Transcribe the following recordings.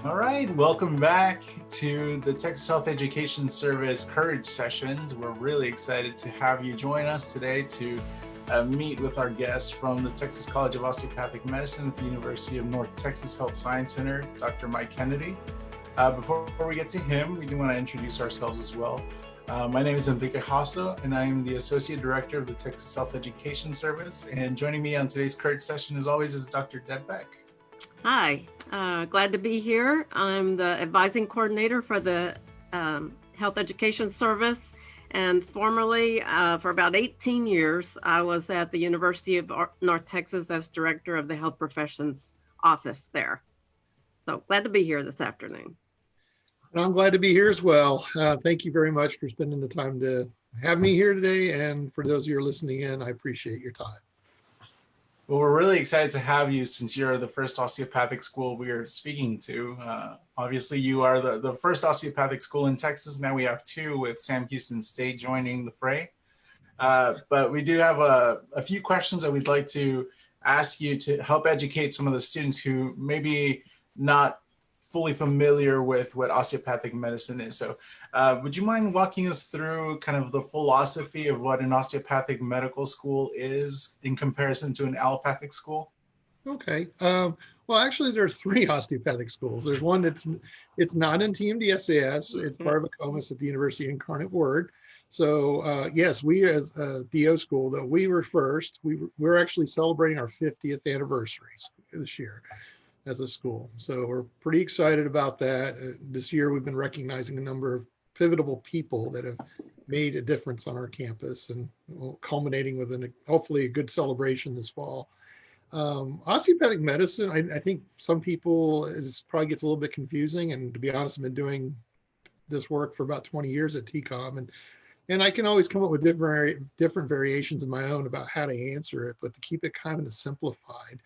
All right, welcome back to the Texas Health Education Service Courage Sessions. We're really excited to have you join us today to meet with our guest from the Texas College of Osteopathic Medicine at the University of North Texas Health Science Center, Dr. Mike Kennedy. Before we get to him, we do want to introduce ourselves as well. My name is UNTHSC, and I am the Associate Director of the Texas Health Education Service. And joining me on today's Courage Session, as always, is Dr. Deb Beck. Hi, glad to be here. I'm the advising coordinator for the Health Education Service, and formerly, for about 18 years, I was at the University of North Texas as director of the Health Professions Office there. So glad to be here this afternoon. And I'm glad to be here as well. Thank you very much for spending the time to have me here today. And for those of you who are listening in, I appreciate your time. Well, we're really excited to have you since you're the first osteopathic school we are speaking to. Obviously, you are the first osteopathic school in Texas. Now we have two with Sam Houston State joining the fray. But we do have a few questions that we'd like to ask you to help educate some of the students who maybe not fully familiar with what osteopathic medicine is. So would you mind walking us through kind of the philosophy of what an osteopathic medical school is in comparison to an allopathic school? Okay. Well, actually, there are three osteopathic schools. There's one it's not in TMDSAS. It's part of a COMIS at the University of Incarnate Word. So yes, we as a DO school, though we were first, we're actually celebrating our 50th anniversary this year as a school. So we're pretty excited about that. This year, we've been recognizing a number of pivotal people that have made a difference on our campus, and culminating with hopefully a good celebration this fall. Osteopathic medicine, I think some people, it probably gets a little bit confusing. And to be honest, I've been doing this work for about 20 years at TCOM, and I can always come up with different variations of my own about how to answer it. But to keep it kind of simplified,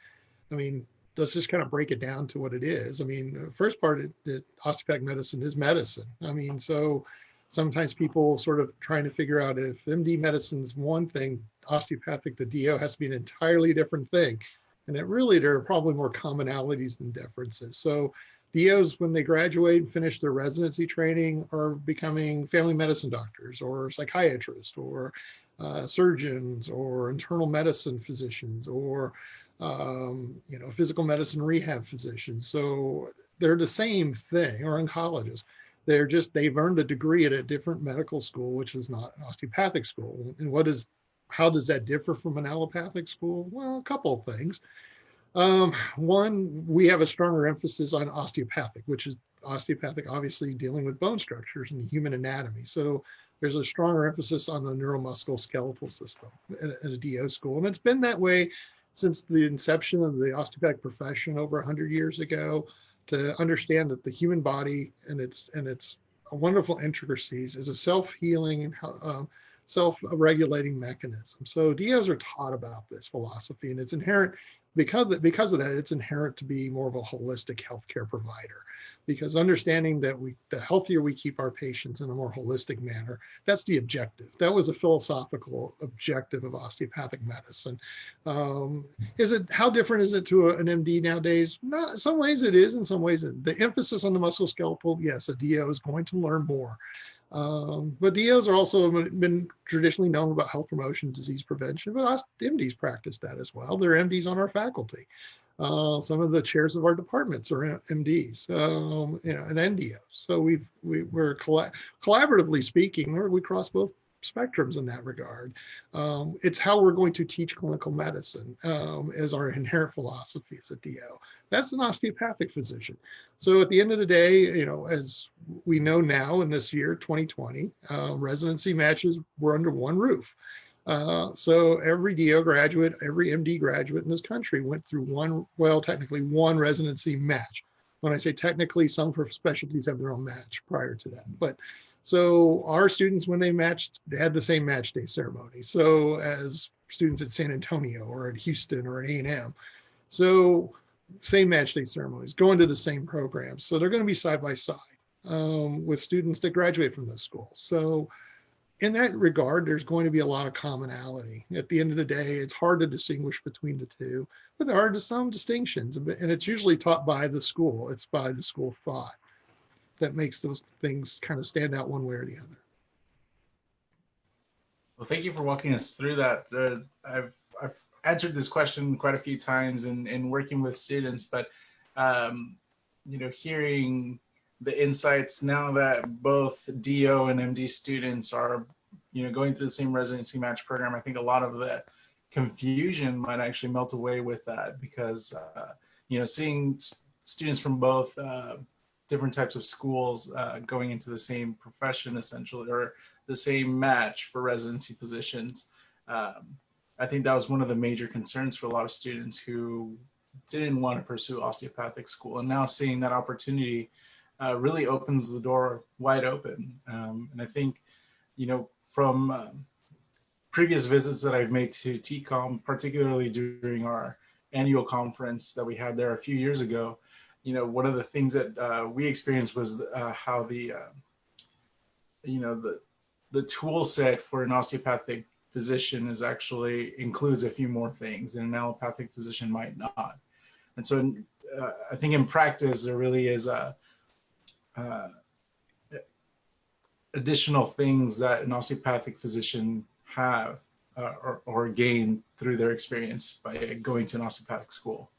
I mean, let's just kind of break it down to what it is. I mean, the first part, that osteopathic medicine is medicine. I mean, so sometimes people sort of trying to figure out if MD medicine's one thing, osteopathic, the DO has to be an entirely different thing. And there are probably more commonalities than differences. So DOs, when they graduate and finish their residency training, are becoming family medicine doctors or psychiatrists or surgeons or internal medicine physicians or physical medicine rehab physicians. So they're the same thing, or oncologists. They've earned a degree at a different medical school, which is not an osteopathic school. And how does that differ from an allopathic school? Well, a couple of things. One, we have a stronger emphasis on osteopathic, which is osteopathic, obviously dealing with bone structures and the human anatomy. So there's a stronger emphasis on the neuromusculoskeletal system at a DO school. And it's been that way since the inception of the osteopathic profession over 100 years ago, to understand that the human body and its wonderful intricacies is a self-healing and self-regulating mechanism. So DOs are taught about this philosophy, and it's inherent because of that, it's inherent to be more of a holistic healthcare provider, because understanding that the healthier we keep our patients in a more holistic manner, that's the objective. That was a philosophical objective of osteopathic medicine. How different is it to an MD nowadays? Not, in some ways it is, in some ways the emphasis on the musculoskeletal, yes, a DO is going to learn more. But DOs are also been traditionally known about health promotion, disease prevention, but MDs practice that as well. There are MDs on our faculty. Some of the chairs of our departments are MDs, and NDOs. So we're collaboratively speaking, we cross both spectrums in that regard. It's how we're going to teach clinical medicine as our inherent philosophy as a DO. That's an osteopathic physician. So at the end of the day, as we know now in this year, 2020, residency matches were under one roof. So every DO graduate, every MD graduate in this country went through technically one residency match. When I say technically, some specialties have their own match prior to that. But so our students, when they matched, they had the same match day ceremony. So as students at San Antonio or at Houston or at A&M. So same match day ceremonies, going to the same programs. So they're going to be side by side with students that graduate from those schools. So in that regard, there's going to be a lot of commonality. At the end of the day, it's hard to distinguish between the two, but there are some distinctions, and it's usually taught by the school. It's by the school thought that makes those things kind of stand out one way or the other. Well, thank you for walking us through that. I've answered this question quite a few times in working with students, but hearing the insights now that both DO and MD students are going through the same residency match program, I think a lot of the confusion might actually melt away with that, because seeing students from both different types of schools going into the same profession essentially, or the same match for residency positions. I think that was one of the major concerns for a lot of students who didn't want to pursue osteopathic school. And now seeing that opportunity really opens the door wide open. And I think, from previous visits that I've made to TCOM, particularly during our annual conference that we had there a few years ago, one of the things that we experienced was how the tool set for an osteopathic physician includes a few more things, and an allopathic physician might not. And so I think in practice, there really is additional things that an osteopathic physician have or gain through their experience by going to an osteopathic school.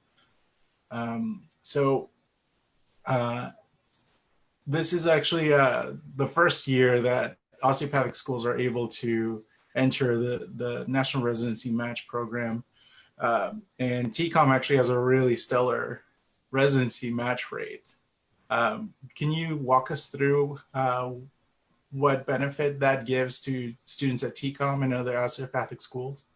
This is actually the first year that osteopathic schools are able to enter the National Residency Match program. And TCOM actually has a really stellar residency match rate. Can you walk us through what benefit that gives to students at TCOM and other osteopathic schools?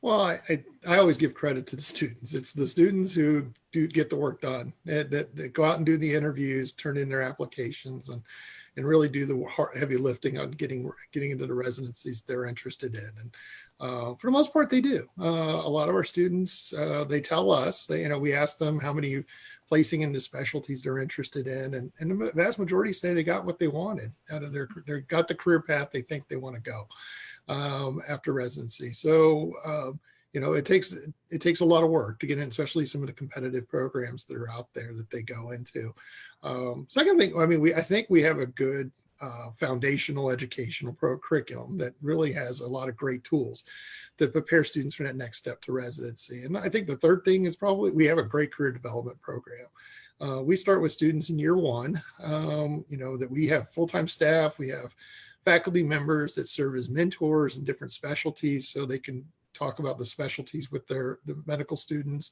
Well, I always give credit to the students. It's the students who do get the work done, that go out and do the interviews, turn in their applications, and really do the heavy lifting on getting into the residencies they're interested in. And for the most part, they do. A lot of our students, they tell us, we ask them how many placing into specialties they're interested in, and the vast majority say they got what they wanted out of they got the career path they think they want to go after residency. So it takes a lot of work to get in, especially some of the competitive programs that are out there that they go into. Second thing, I think we have a good foundational educational curriculum that really has a lot of great tools that prepare students for that next step to residency. And I think the third thing is probably we have a great career development program. We start with students in year one, that we have full-time staff, we have faculty members that serve as mentors in different specialties so they can talk about the specialties with the medical students.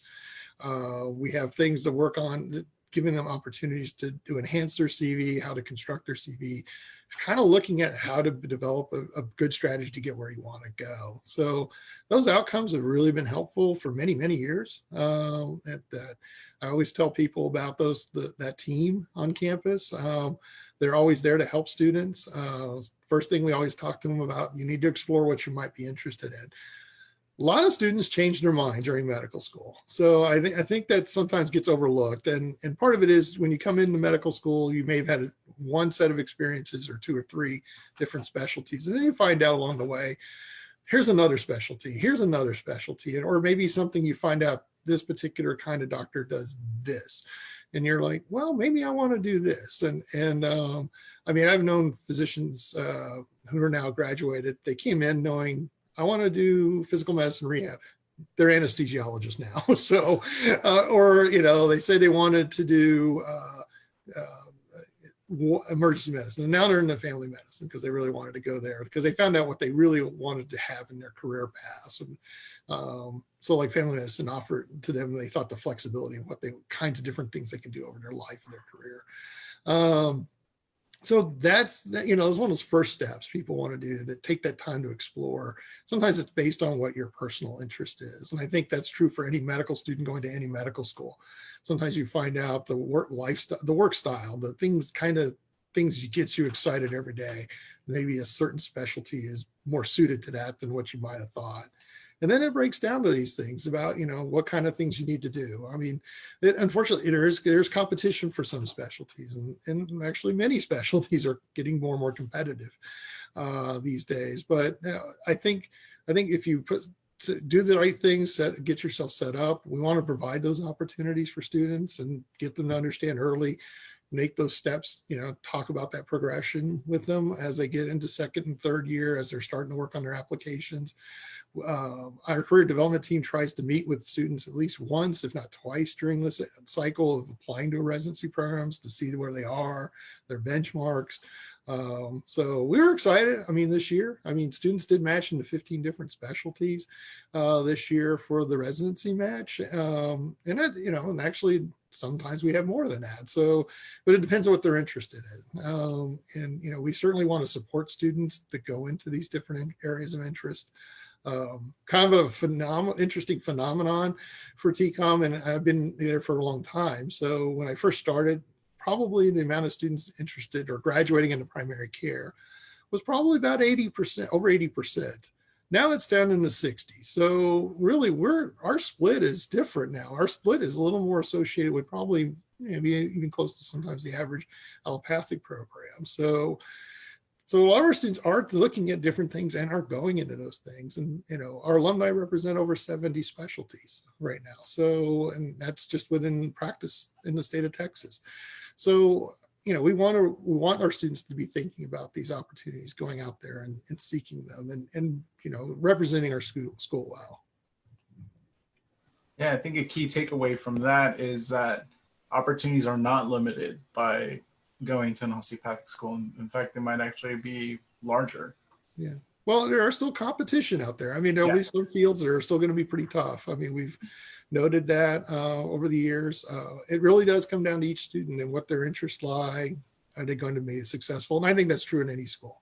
We have things to work on, giving them opportunities to enhance their CV, how to construct their CV, kind of looking at how to develop a good strategy to get where you want to go. So those outcomes have really been helpful for many, many years. That I always tell people about that team on campus. They're always there to help students. First thing we always talk to them about, you need to explore what you might be interested in. A lot of students change their mind during medical school. So I think that sometimes gets overlooked. And part of it is when you come into medical school, you may have had one set of experiences or two or three different specialties. And then you find out along the way, here's another specialty, or maybe something you find out this particular kind of doctor does this. And you're like, well, maybe I want to do this. And I've known physicians who are now graduated, they came in knowing, I want to do physical medicine rehab. They're anesthesiologists now. So, they say they wanted to do emergency medicine. And now they're into family medicine because they really wanted to go there because they found out what they really wanted to have in their career paths. And so like family medicine offered to them, they thought the flexibility of what kinds of different things they can do over their life and their career. So that's one of those first steps people want to do, to take that time to explore. Sometimes it's based on what your personal interest is. And I think that's true for any medical student going to any medical school. Sometimes you find out the work lifestyle, the work style, the things gets you excited every day. Maybe a certain specialty is more suited to that than what you might have thought. And then it breaks down to these things about, what kind of things you need to do. I mean, unfortunately, there's competition for some specialties, and actually many specialties are getting more and more competitive these days. But I think if you do the right things, get yourself set up. We want to provide those opportunities for students and get them to understand early, make those steps, talk about that progression with them as they get into second and third year, as they're starting to work on their applications. Our career development team tries to meet with students at least once, if not twice, during this cycle of applying to residency programs to see where they are, their benchmarks. So we were excited. I mean, this year, students did match into 15 different specialties this year for the residency match. And actually sometimes we have more than that. So, but it depends on what they're interested in. And we certainly want to support students that go into these different areas of interest. Kind of a interesting phenomenon for TCOM, and I've been there for a long time. So when I first started, probably the amount of students interested or graduating into primary care was probably about 80%, over 80%. Now it's down in the 60s. So really our split is different now. Our split is a little more associated with probably maybe even close to sometimes the average allopathic program. So a lot of our students are looking at different things and are going into those things. And, our alumni represent over 70 specialties right now. So, and that's just within practice in the state of Texas. So, we want our students to be thinking about these opportunities, going out there and seeking them and representing our school well. Yeah, I think a key takeaway from that is that opportunities are not limited by going to an osteopathic school. In fact, they might actually be larger. Yeah. Well, there are still competition out there. There'll be some fields that are still going to be pretty tough. We've noted that over the years. It really does come down to each student and what their interests lie. Are they going to be successful? And I think that's true in any school.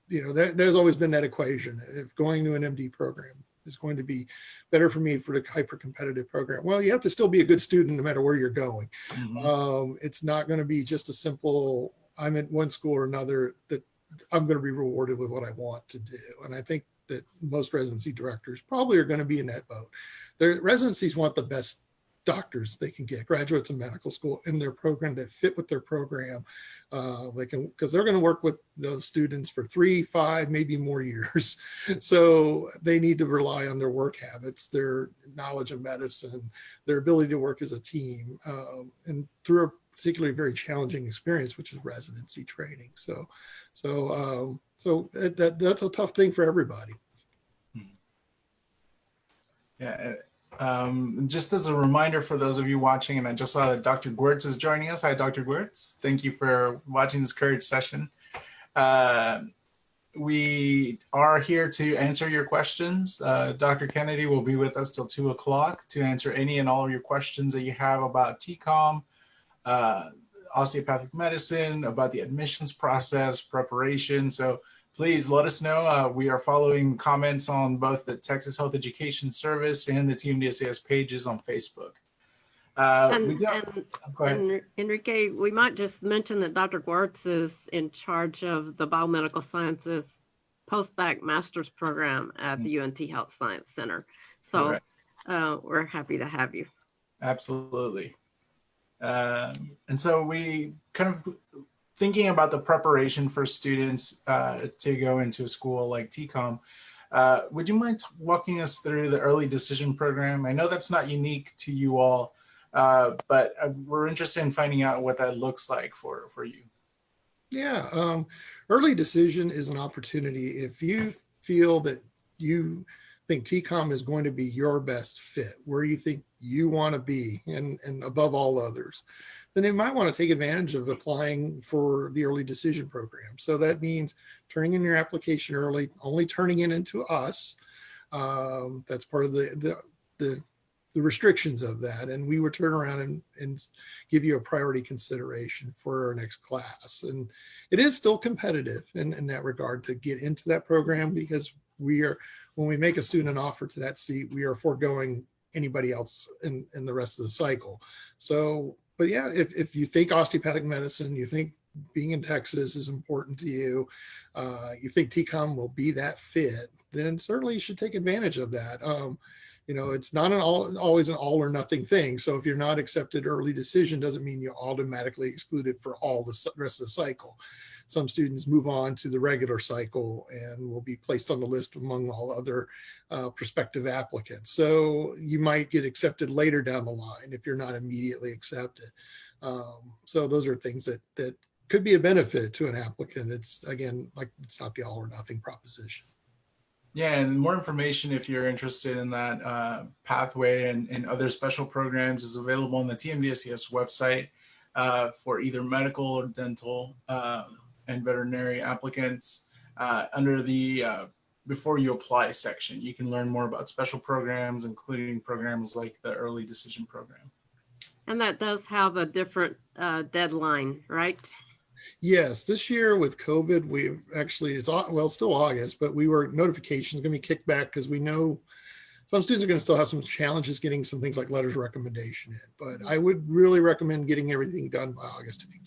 There's always been that equation. If going to an MD program is going to be better for me for the hyper-competitive program, well, you have to still be a good student no matter where you're going. Mm-hmm. It's not going to be just a simple, I'm at one school or another, that I'm going to be rewarded with what I want to do. And I think that most residency directors probably are going to be in that boat. Their residencies want the best doctors they can get, graduates of medical school in their program that fit with their program. Because they're going to work with those students for 3, 5, maybe more years. So they need to rely on their work habits, their knowledge of medicine, their ability to work as a team, and through a particularly very challenging experience, which is residency training. So that's a tough thing for everybody. Yeah. Just as a reminder for those of you watching, and I just saw that Dr. Gwertz is joining us. Hi, Dr. Gwertz. Thank you for watching this Courage session. We are here to answer your questions. Dr. Kennedy will be with us till 2 o'clock to answer any and all of your questions that you have about TCOM, osteopathic medicine, about the admissions process, preparation. So please let us know. We are following comments on both the Texas Health Education Service and the TMDSAS pages on Facebook. Enrique, we might just mention that Dr. Gwertz is in charge of the Biomedical Sciences post-bac master's program at the UNT Health Science Center. So we're happy to have you. Absolutely. And so we kind of thinking about the preparation for students to go into a school like TCOM. Would you mind walking us through the early decision program? I know that's not unique to you all, but we're interested in finding out what that looks like for you. Yeah, early decision is an opportunity. If you feel that you think TCOM is going to be your best fit, where you think you want to be and above all others, then you might want to take advantage of applying for the early decision program. So that means turning in your application early, only turning it into us. That's part of the restrictions of that. And we would turn around and give you a priority consideration for our next class. And it is still competitive in that regard to get into that program, because when we make a student an offer to that seat, we are foregoing anybody else in the rest of the cycle. So, but yeah, if you think osteopathic medicine, you think being in Texas is important to you, you think TCOM will be that fit, then certainly you should take advantage of that. It's not always an all or nothing thing. So if you're not accepted early decision, doesn't mean you're automatically excluded for all the rest of the cycle. Some students move on to the regular cycle and will be placed on the list among all other prospective applicants. So you might get accepted later down the line if you're not immediately accepted. So those are things that could be a benefit to an applicant. It's, again, like, it's not the all or nothing proposition. Yeah, and more information if you're interested in that pathway and other special programs is available on the TMDSCS website for either medical or dental and veterinary applicants under the before you apply section. You can learn more about special programs, including programs like the early decision program. And that does have a different deadline, right? Yes, this year with COVID, we've actually, it's still August, but notifications going to be kicked back because we know some students are going to still have some challenges getting some things like letters of recommendation in. But I would really recommend getting everything done by August if you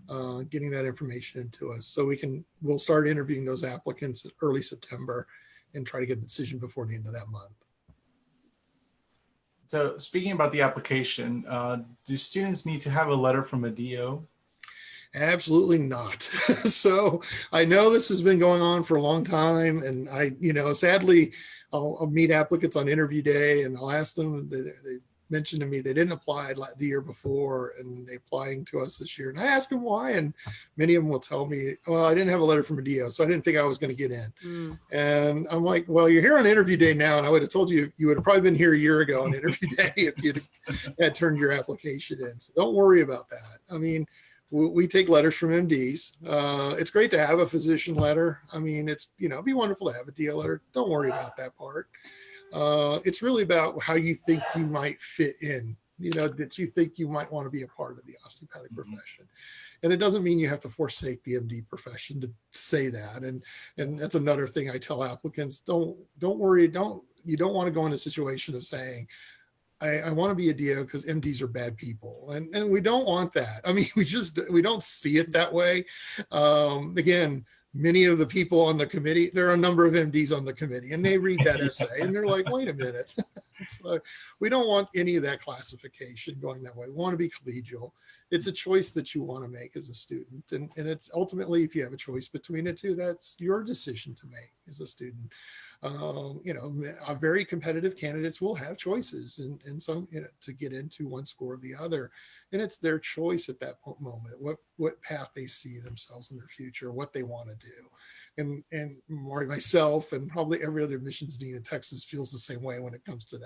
can, getting that information into us so we'll start interviewing those applicants early September and try to get a decision before the end of that month. So speaking about the application, do students need to have a letter from Adio? Absolutely not. So I know this has been going on for a long time, and sadly, I'll meet applicants on interview day, and I'll ask them. They mentioned to me they didn't apply the year before, and they're applying to us this year. And I ask them why, and many of them will tell me, "Well, I didn't have a letter from Adio, so I didn't think I was going to get in." And I'm like, "Well, you're here on interview day now, and I would have told you would have probably been here a year ago on interview day if you had turned your application in. So don't worry about that. I mean." We take letters from MDs. It's great to have a physician letter. I mean, it'd be wonderful to have a DO letter. Don't worry about that part. It's really about how you think you might fit in, that you think you might want to be a part of the osteopathic profession. And it doesn't mean you have to forsake the MD profession to say that. And that's another thing I tell applicants, don't worry. You don't want to go in a situation of saying, I want to be a DO because MDs are bad people. And we don't want that. I mean, we don't see it that way. Again, many of the people on the committee, there are a number of MDs on the committee, and they read that essay and they're like, wait a minute. So we don't want any of that classification going that way. We want to be collegial. It's a choice that you want to make as a student. And it's ultimately, if you have a choice between the two, that's your decision to make as a student. Very competitive candidates will have choices and some, to get into one school or the other. And it's their choice at that moment, what path they see themselves in their future, what they want to do. And myself and probably every other admissions dean in Texas feels the same way when it comes to that.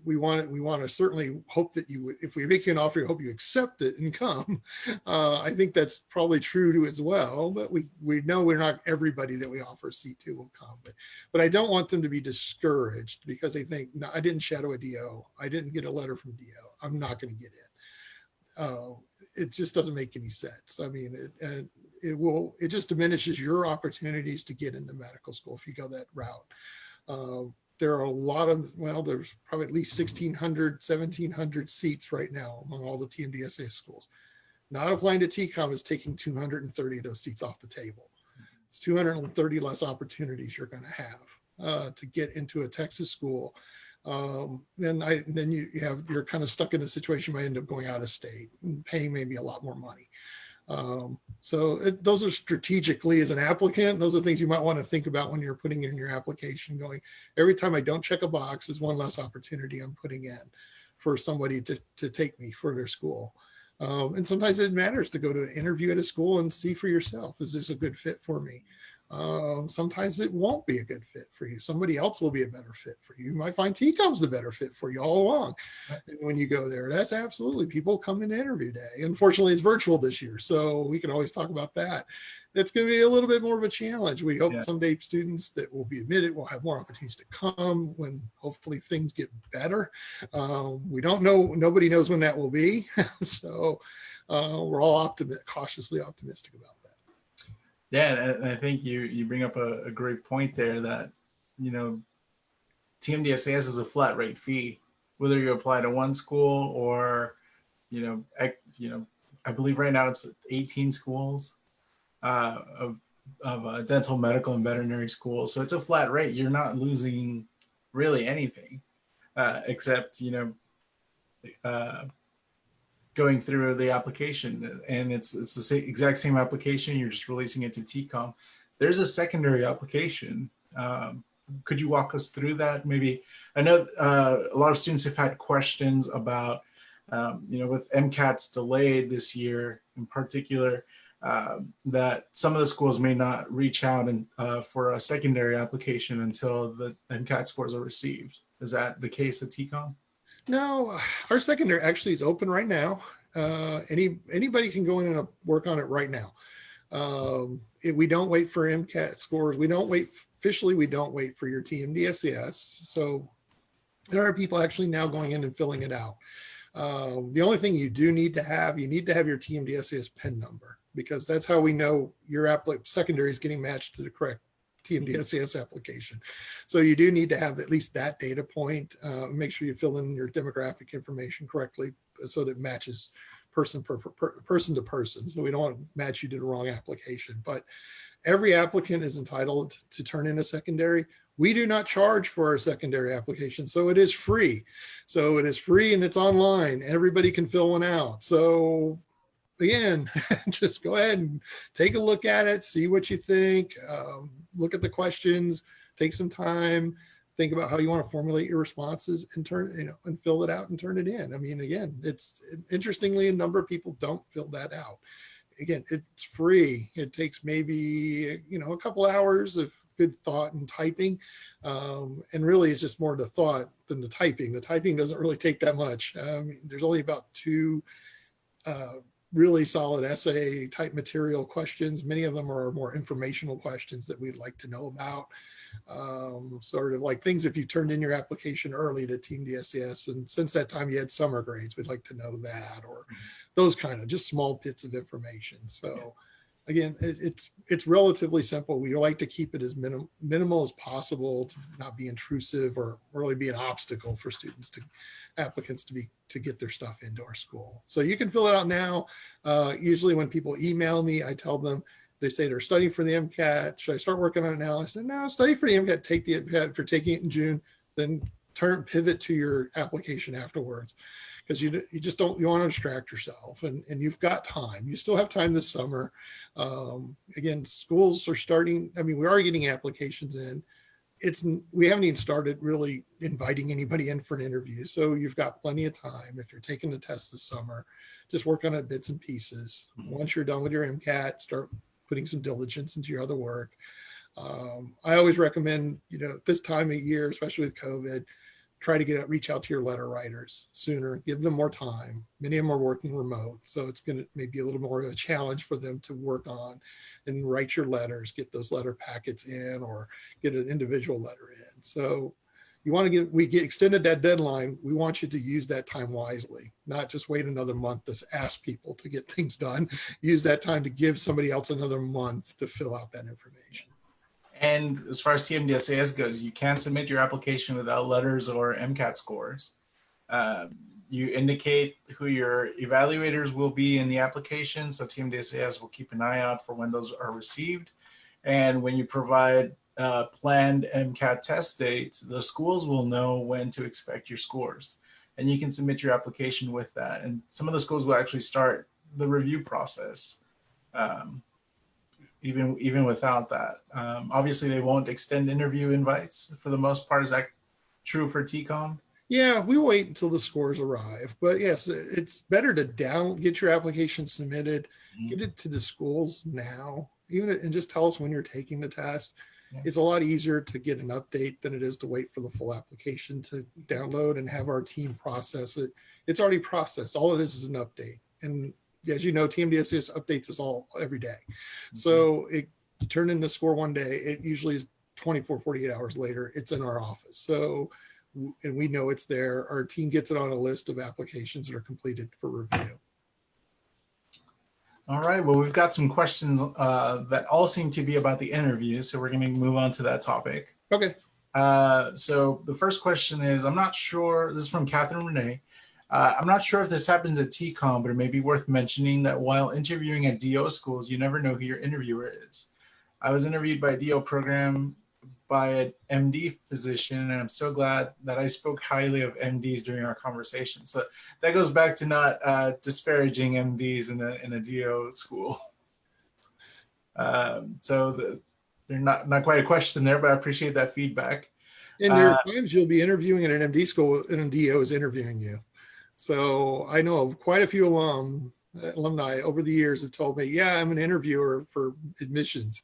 We want to certainly hope that you would, if we make you an offer, we hope you accept it and come. I think that's probably true to as well, but we know we're not everybody that we offer a seat to will come. But I don't want them to be discouraged because they think, no, I didn't shadow a DO. I didn't get a letter from DO. I'm not going to get in. It just doesn't make any sense. I mean, it just diminishes your opportunities to get into medical school if you go that route. There are a lot of, there's probably at least 1,600, 1,700 seats right now among all the TMDSA schools. Not applying to TCOM is taking 230 of those seats off the table. It's 230 less opportunities you're going to have to get into a Texas school. Then you're kind of stuck in a situation you might end up going out of state and paying maybe a lot more money. Those are strategically as an applicant, those are things you might want to think about when you're putting in your application, going, every time I don't check a box is one less opportunity I'm putting in for somebody to take me for their school. And sometimes it matters to go to an interview at a school and see for yourself, is this a good fit for me? Sometimes it won't be a good fit for you. Somebody else will be a better fit for you. You might find TCOM's the better fit for you all along. And when you go there, that's absolutely, people come in interview day. Unfortunately, it's virtual this year, so we can always talk about that. It's going to be a little bit more of a challenge. We hope someday students that will be admitted will have more opportunities to come when hopefully things get better. We don't know, nobody knows when that will be. So we're all cautiously optimistic about that. Yeah, and I think you bring up a great point there that, TMDSAS is a flat rate fee, whether you apply to one school or, I believe right now it's 18 schools of dental, medical, and veterinary schools. So it's a flat rate. You're not losing really anything except, going through the application, and it's the exact same application. You're just releasing it to TCOM. There's a secondary application. Could you walk us through that? Maybe I know a lot of students have had questions about, with MCATs delayed this year in particular, that some of the schools may not reach out and for a secondary application until the MCAT scores are received. Is that the case at TCOM? No, our secondary actually is open right now. Anybody can go in and work on it right now. We don't wait for MCAT scores. We don't wait for your TMDSES. So there are people actually now going in and filling it out. The only thing you do need to have your TMDSES PIN number, because that's how we know your secondary is getting matched to the correct TMDSES application. So you do need to have at least that data point. Make sure you fill in your demographic information correctly so that it matches person to person. So we don't want to match you to the wrong application. But every applicant is entitled to turn in a secondary. We do not charge for our secondary application, so it is free. And it's online. Everybody can fill one out. So again, just go ahead and take a look at it, see what you think, look at the questions, take some time, think about how you want to formulate your responses and and fill it out and turn it in. I mean, again, interestingly, a number of people don't fill that out. Again, it's free. It takes maybe, a couple hours of good thought and typing. And really it's just more the thought than the typing. The typing doesn't really take that much. There's only about 2 really solid essay type material questions. Many of them are more informational questions that we'd like to know about. Sort of like things if you turned in your application early to Team DSES, and since that time you had summer grades, we'd like to know that, or those kind of just small bits of information. So again, it's relatively simple. We like to keep it as minimal as possible to not be intrusive or really be an obstacle for applicants to get their stuff into our school. So you can fill it out now. Usually when people email me, I tell them, they say they're studying for the MCAT. Should I start working on it now? I said, no, study for the MCAT, take the MCAT. If you're taking it in June, then pivot to your application afterwards. Because you want to distract yourself, and you've got time. You still have time this summer. Again, schools are starting. I mean, we are getting applications in. We haven't even started really inviting anybody in for an interview. So you've got plenty of time. If you're taking the test this summer, just work on it bits and pieces. Once you're done with your MCAT, start putting some diligence into your other work. I always recommend, this time of year, especially with COVID, try to reach out to your letter writers sooner, give them more time. Many of them are working remote, so it's going to maybe a little more of a challenge for them to work on and write your letters, get those letter packets in, or get an individual letter in. So we get extended that deadline. We want you to use that time wisely, not just wait another month to ask people to get things done. Use that time to give somebody else another month to fill out that information. And as far as TMDSAS goes, you can't submit your application without letters or MCAT scores. You indicate who your evaluators will be in the application, so TMDSAS will keep an eye out for when those are received. And when you provide planned MCAT test dates, the schools will know when to expect your scores. And you can submit your application with that. And some of the schools will actually start the review process. Even without that. Obviously, they won't extend interview invites for the most part. Is that true for TCOM? Yeah, we wait until the scores arrive. But yes, it's better to get your application submitted, get it to the schools now, and just tell us when you're taking the test. Yeah. It's a lot easier to get an update than it is to wait for the full application to download and have our team process it. It's already processed. All it is an update. And as you know, TMDSES updates us every day. So you turn in the score one day, it usually is 24, 48 hours later, it's in our office. So, and we know it's there. Our team gets it on a list of applications that are completed for review. All right, well, we've got some questions that all seem to be about the interview. So we're gonna move on to that topic. Okay. So the first question is, I'm not sure, this is from Catherine Renee. I'm not sure if this happens at TCOM, but it may be worth mentioning that while interviewing at DO schools, you never know who your interviewer is. I was interviewed by a DO program by an MD physician, and I'm so glad that I spoke highly of MDs during our conversation. So that goes back to not disparaging MDs in a DO school. They're not quite a question there, but I appreciate that feedback. And there are times you'll be interviewing in an MD school and a DO is interviewing you. So I know quite a few alumni over the years have told me, yeah, I'm an interviewer for admissions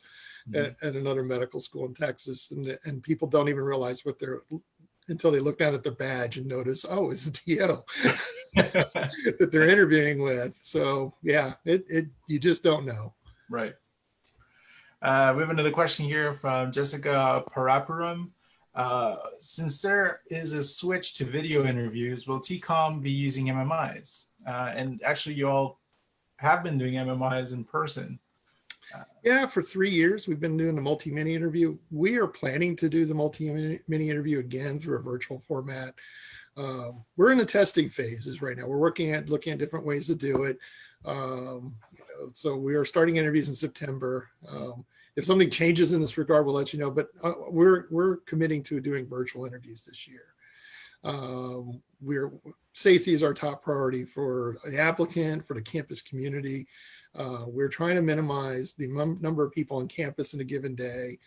at another medical school in Texas. And people don't even realize what they're, until they look down at their badge and notice, oh, it's a DO that they're interviewing with. So yeah, you just don't know. Right. We have another question here from Jessica Parapuram. Since there is a switch to video interviews, will TCOM be using MMIs? And actually, you all have been doing MMIs in person. Yeah, for 3 years, we've been doing the multi-mini interview. We are planning to do the multi-mini interview again through a virtual format. We're in the testing phases right now. We're looking at different ways to do it. So we are starting interviews in September. If something changes in this regard, we'll let you know, but we're committing to doing virtual interviews this year. Safety is our top priority for the applicant, for the campus community. We're trying to minimize the number of people on campus in a given day.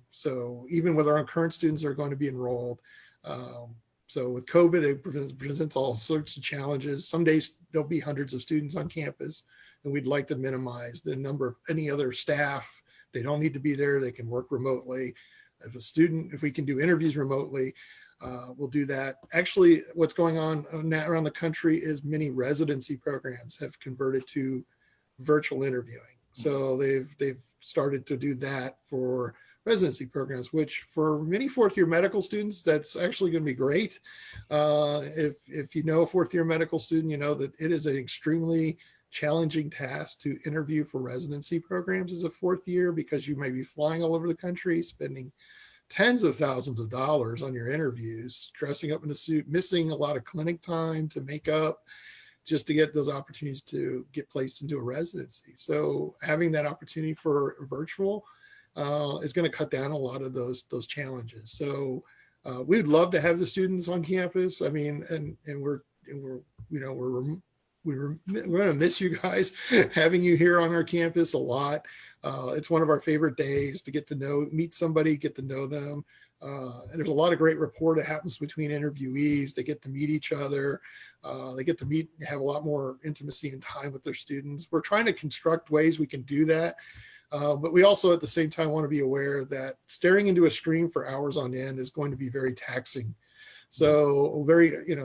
So even with our current students that are going to be enrolled, so with COVID, it presents all sorts of challenges. Some days there'll be hundreds of students on campus, and we'd like to minimize the number of any other staff. They don't need to be there. They can work remotely. If we can do interviews remotely, we'll do that. Actually, what's going on around the country is many residency programs have converted to virtual interviewing. So they've started to do that for residency programs, which for many fourth-year medical students, that's actually going to be great. If you know a fourth-year medical student, you know that it is an extremely challenging task to interview for residency programs as a fourth year, because you may be flying all over the country, spending tens of thousands of dollars on your interviews, dressing up in a suit, missing a lot of clinic time to make up just to get those opportunities to get placed into a residency. So having that opportunity for virtual is going to cut down a lot of those challenges. So we'd love to have the students on campus. I mean, and we're going to miss you guys, having you here on our campus a lot. It's one of our favorite days to get to meet somebody, get to know them. And there's a lot of great rapport that happens between interviewees. They get to meet each other. They get to have a lot more intimacy and time with their students. We're trying to construct ways we can do that. But we also at the same time want to be aware that staring into a screen for hours on end is going to be very taxing. So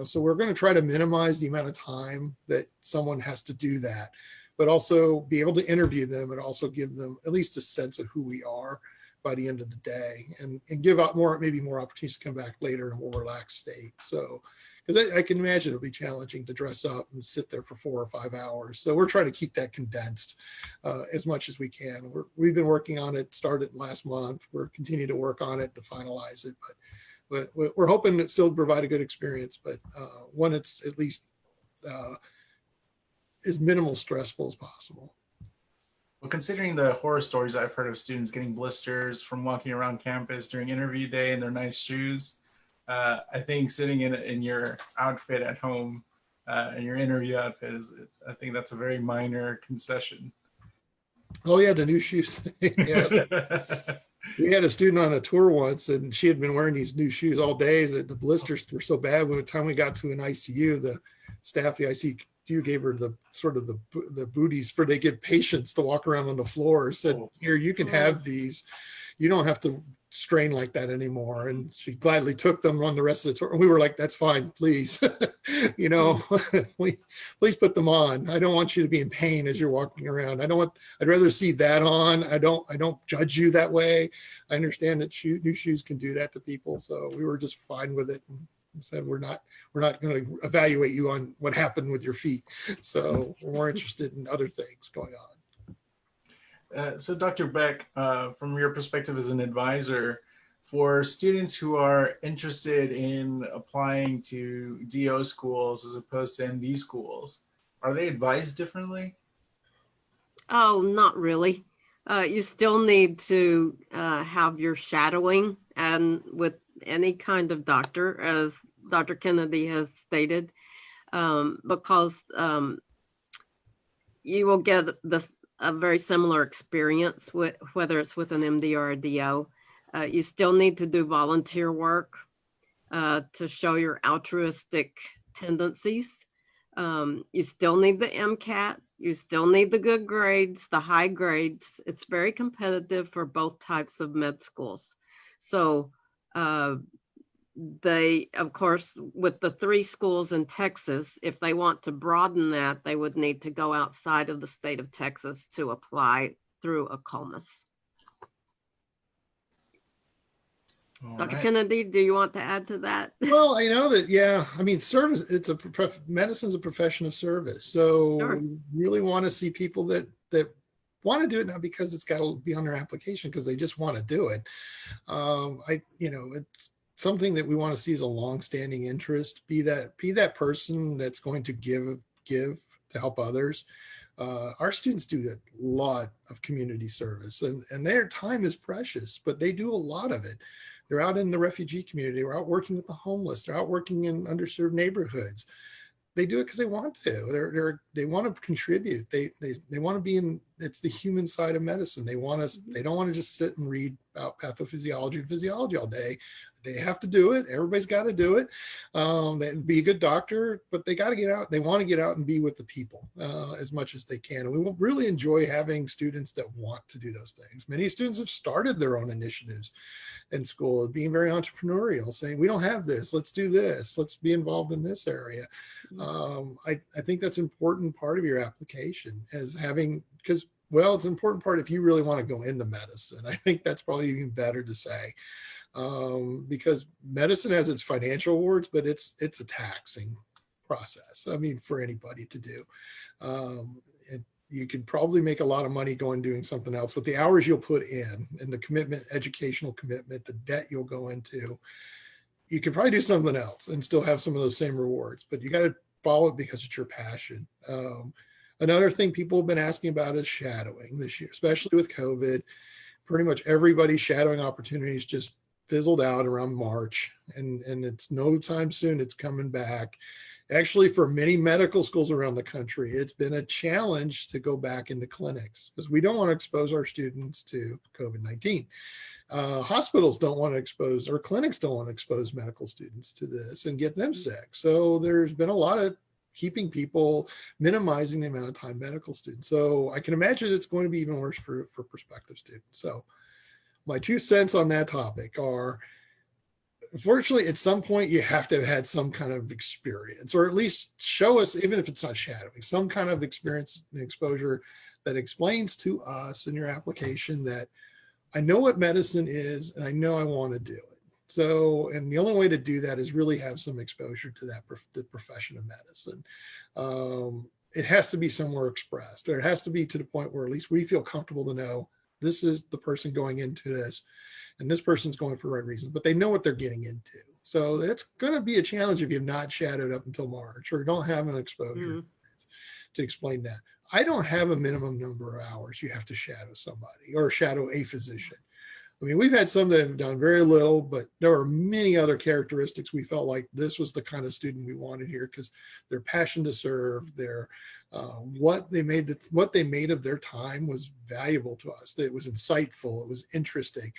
so we're going to try to minimize the amount of time that someone has to do that, but also be able to interview them and also give them at least a sense of who we are by the end of the day, and give out maybe more opportunities to come back later in a more relaxed state. So, because I can imagine it'll be challenging to dress up and sit there for 4 or 5 hours. So we're trying to keep that condensed as much as we can. We've been working on it, started last month. We're continuing to work on it to finalize it, but we're hoping to still provide a good experience, but one that's at least as minimal stressful as possible. Well, considering the horror stories I've heard of students getting blisters from walking around campus during interview day in their nice shoes, I think sitting in your outfit at home, in your interview outfit, I think that's a very minor concession. Oh yeah, the new shoes. Yes. We had a student on a tour once, and she had been wearing these new shoes all day. That the blisters were so bad. By the time we got to an ICU, the staff, the ICU gave her the booties they give patients to walk around on the floor. Said, "Here, you can have these. You don't have to strain like that anymore." And she gladly took them on the rest of the tour. And we were like, "That's fine, please. Please put them on. I don't want you to be in pain as you're walking around. I'd rather see that on. I don't judge you that way. I understand that new shoes can do that to people." So we were just fine with it. And said, we're not going to evaluate you on what happened with your feet. So we're more interested in other things going on. So Dr. Beck, from your perspective as an advisor, for students who are interested in applying to DO schools as opposed to MD schools, are they advised differently? Oh, not really. You still need to have your shadowing, and with any kind of doctor, as Dr. Kennedy has stated, because you will get a very similar experience with whether it's with an MD or a DO. You still need to do volunteer work to show your altruistic tendencies. You still need the MCAT. You still need the good grades, the high grades. It's very competitive for both types of med schools. So they, of course, with the 3 schools in Texas, if they want to broaden that, they would need to go outside of the state of Texas to apply through a COMAS. Dr. Right. Kennedy, do you want to add to that? Well, I know that, yeah, I mean, service, medicine's a profession of service. So Sure. we really want to see people that want to do it, not because it's got to be on their application, because they just want to do it. It's something that we want to see as a long-standing interest. Be that person that's going to give to help others. Our students do a lot of community service, and their time is precious, but they do a lot of it. They're out in the refugee community. They're out working with the homeless. They're out working in underserved neighborhoods. They do it because they want to. They want to contribute. They want to be in. It's the human side of medicine. They want us. They don't want to just sit and read about pathophysiology and physiology all day. They have to do it. Everybody's got to do it. They be a good doctor, but they got to get out. They want to get out and be with the people as much as they can. And we will really enjoy having students that want to do those things. Many students have started their own initiatives in school, being very entrepreneurial, saying, we don't have this, let's do this, let's be involved in this area. I think that's an important part of your application, as having, because, well, it's an important part if you really want to go into medicine. I think that's probably even better to say, because medicine has its financial rewards, but it's a taxing process. I mean, for anybody to do. You could probably make a lot of money going doing something else, but the hours you'll put in and the commitment, educational commitment, the debt you'll go into, you could probably do something else and still have some of those same rewards, but you got to follow it because it's your passion. Another thing people have been asking about is shadowing this year, especially with COVID. Pretty much everybody's shadowing opportunities just fizzled out around March, and it's no time soon it's coming back. Actually, for many medical schools around the country, it's been a challenge to go back into clinics because we don't want to expose our students to COVID-19. Hospitals don't want to expose, or clinics don't want to expose medical students to this and get them sick. So there's been a lot of keeping people, minimizing the amount of time medical students. So I can imagine it's going to be even worse for prospective students. So my 2 cents on that topic are, unfortunately, at some point, you have to have had some kind of experience, or at least show us, even if it's not shadowing, some kind of experience and exposure that explains to us in your application that I know what medicine is and I know I want to do it. So, and the only way to do that is really have some exposure to the profession of medicine. It has to be somewhere expressed, or it has to be to the point where at least we feel comfortable to know this is the person going into this, and this person's going for the right reason, but they know what they're getting into. So it's going to be a challenge if you've not shadowed up until March, or don't have an exposure to explain that. I don't have a minimum number of hours you have to shadow somebody or shadow a physician. I mean, we've had some that have done very little, but there are many other characteristics we felt like this was the kind of student we wanted here, because their passion to serve, their what they made of their time was valuable to us. It was insightful. It was interesting.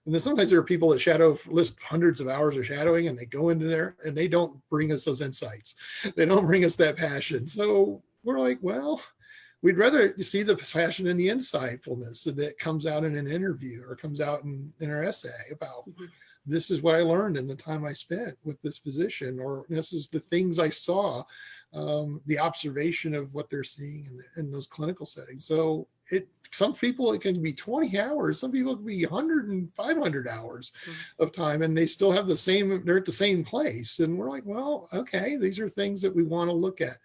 And then sometimes there are people that list hundreds of hours of shadowing, and they go into there and they don't bring us those insights. They don't bring us that passion. So we're like, well, we'd rather see the passion and the insightfulness that comes out in an interview or comes out in our essay about this is what I learned in the time I spent with this physician, or this is the things I saw, the observation of what they're seeing in those clinical settings. So some people, it can be 20 hours, some people it can be 100 and 500 hours of time, and they still have they're at the same place. And we're like, well, okay, these are things that we want to look at.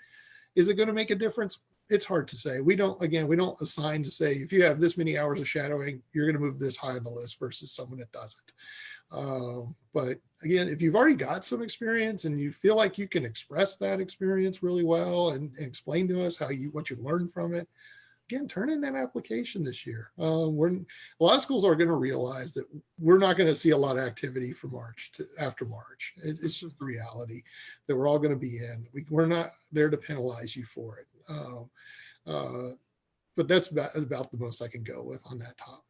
Is it going to make a difference? It's hard to say. We don't assign to say, if you have this many hours of shadowing, you're going to move this high on the list versus someone that doesn't. But again, if you've already got some experience and you feel like you can express that experience really well and explain to us what you learned from it, again, turn in that application this year. A lot of schools are going to realize that we're not going to see a lot of activity from March to after March. It's just the reality that we're all going to be in. We're not there to penalize you for it. But that's about the most I can go with on that topic.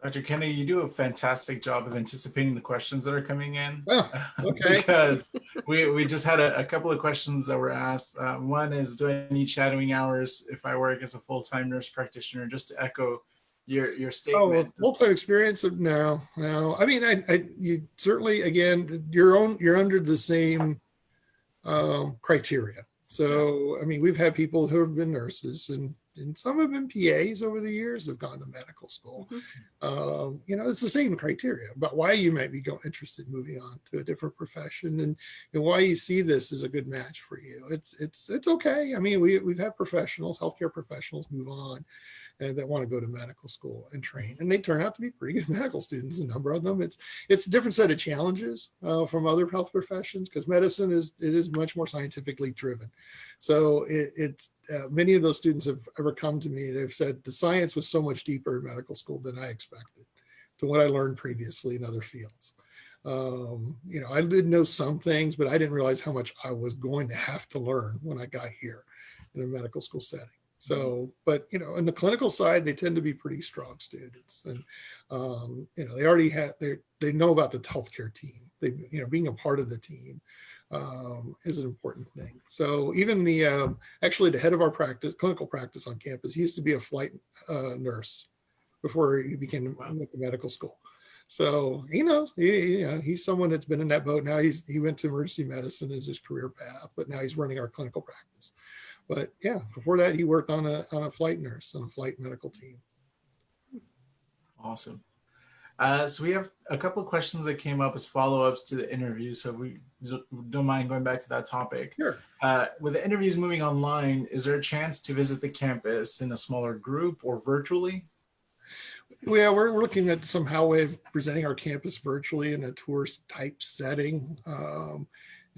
Dr. Kennedy, you do a fantastic job of anticipating the questions that are coming in. Oh, okay. Because we just had a couple of questions that were asked. One is, do I need shadowing hours if I work as a full-time nurse practitioner? Just to echo your statement. Oh, full-time experience? No. I mean, you certainly, again, you're under the same criteria. So, I mean, we've had people who have been nurses and some have been PAs over the years, have gone to medical school. It's the same criteria about why you might be interested in moving on to a different profession and why you see this as a good match for you. It's okay. I mean, we've had professionals, healthcare professionals move on that want to go to medical school and train, and they turn out to be pretty good medical students. A number of them. It's a different set of challenges from other health professions because medicine is much more scientifically driven. So many of those students have ever come to me. They've said the science was so much deeper in medical school than I expected, to what I learned previously in other fields. I did know some things, but I didn't realize how much I was going to have to learn when I got here in a medical school setting. So, but in the clinical side, they tend to be pretty strong students, and they already they know about the healthcare team. Being a part of the team is an important thing. So even actually the head of our clinical practice on campus, he used to be a flight nurse before he became went to medical school. So he knows, he's someone that's been in that boat. Now he went to emergency medicine as his career path, but now he's running our clinical practice. But yeah, before that, he worked on a flight nurse on a flight medical team. Awesome. So we have a couple of questions that came up as follow-ups to the interview. So we don't mind going back to that topic. Sure. With the interviews moving online, is there a chance to visit the campus in a smaller group or virtually? Yeah, we're looking at somehow way of presenting our campus virtually in a tourist type setting.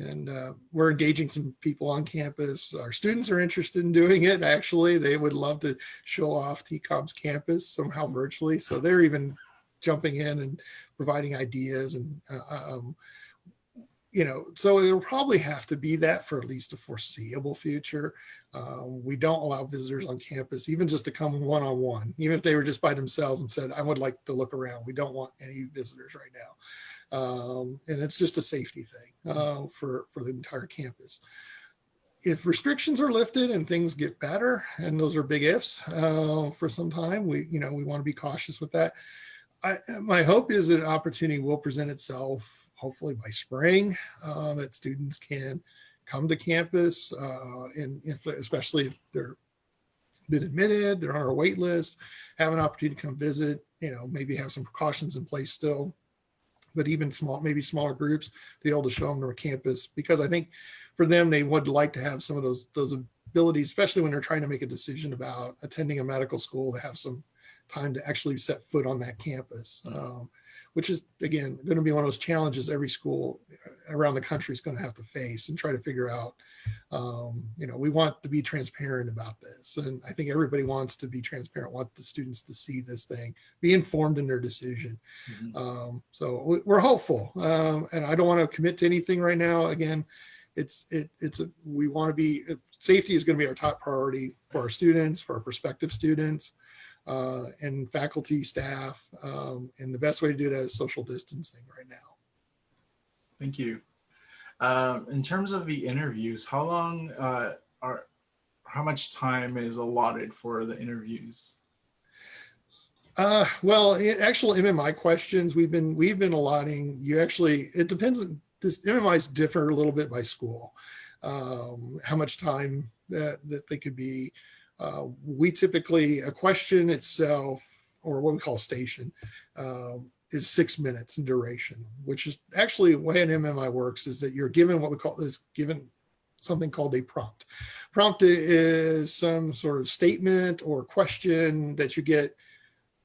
And we're engaging some people on campus. Our students are interested in doing it. Actually, they would love to show off TCOM's campus somehow virtually. So they're even jumping in and providing ideas. And, so it'll probably have to be that for at least a foreseeable future. We don't allow visitors on campus, even just to come one-on-one, even if they were just by themselves and said, I would like to look around. We don't want any visitors right now. And it's just a safety thing for the entire campus. If restrictions are lifted and things get better, and those are big ifs for some time, we want to be cautious with that. My hope is that an opportunity will present itself, hopefully by spring, that students can come to campus, and especially if they're been admitted, they're on our wait list, have an opportunity to come visit, maybe have some precautions in place still. But even maybe smaller groups, to be able to show them to our campus, because I think for them, they would like to have some of those abilities, especially when they're trying to make a decision about attending a medical school, to have some time to actually set foot on that campus, which is, again, going to be one of those challenges every school around the country is going to have to face and try to figure out. We want to be transparent about this. And I think everybody wants to be transparent, want the students to see this thing, be informed in their decision. So we're hopeful. And I don't want to commit to anything right now. Again, we want to be, safety is going to be our top priority for our students, for our prospective students, and faculty, staff. And the best way to do that is social distancing right now. Thank you. In terms of the interviews, how much time is allotted for the interviews? Well, actual MMI questions we've been allotting. It depends. This MMIs differ a little bit by school. How much time that they could be. We typically, a question itself, or what we call a station, is 6 minutes in duration, which is actually the way an MMI works, is that you're given given something called a prompt. Prompt is some sort of statement or question that you get,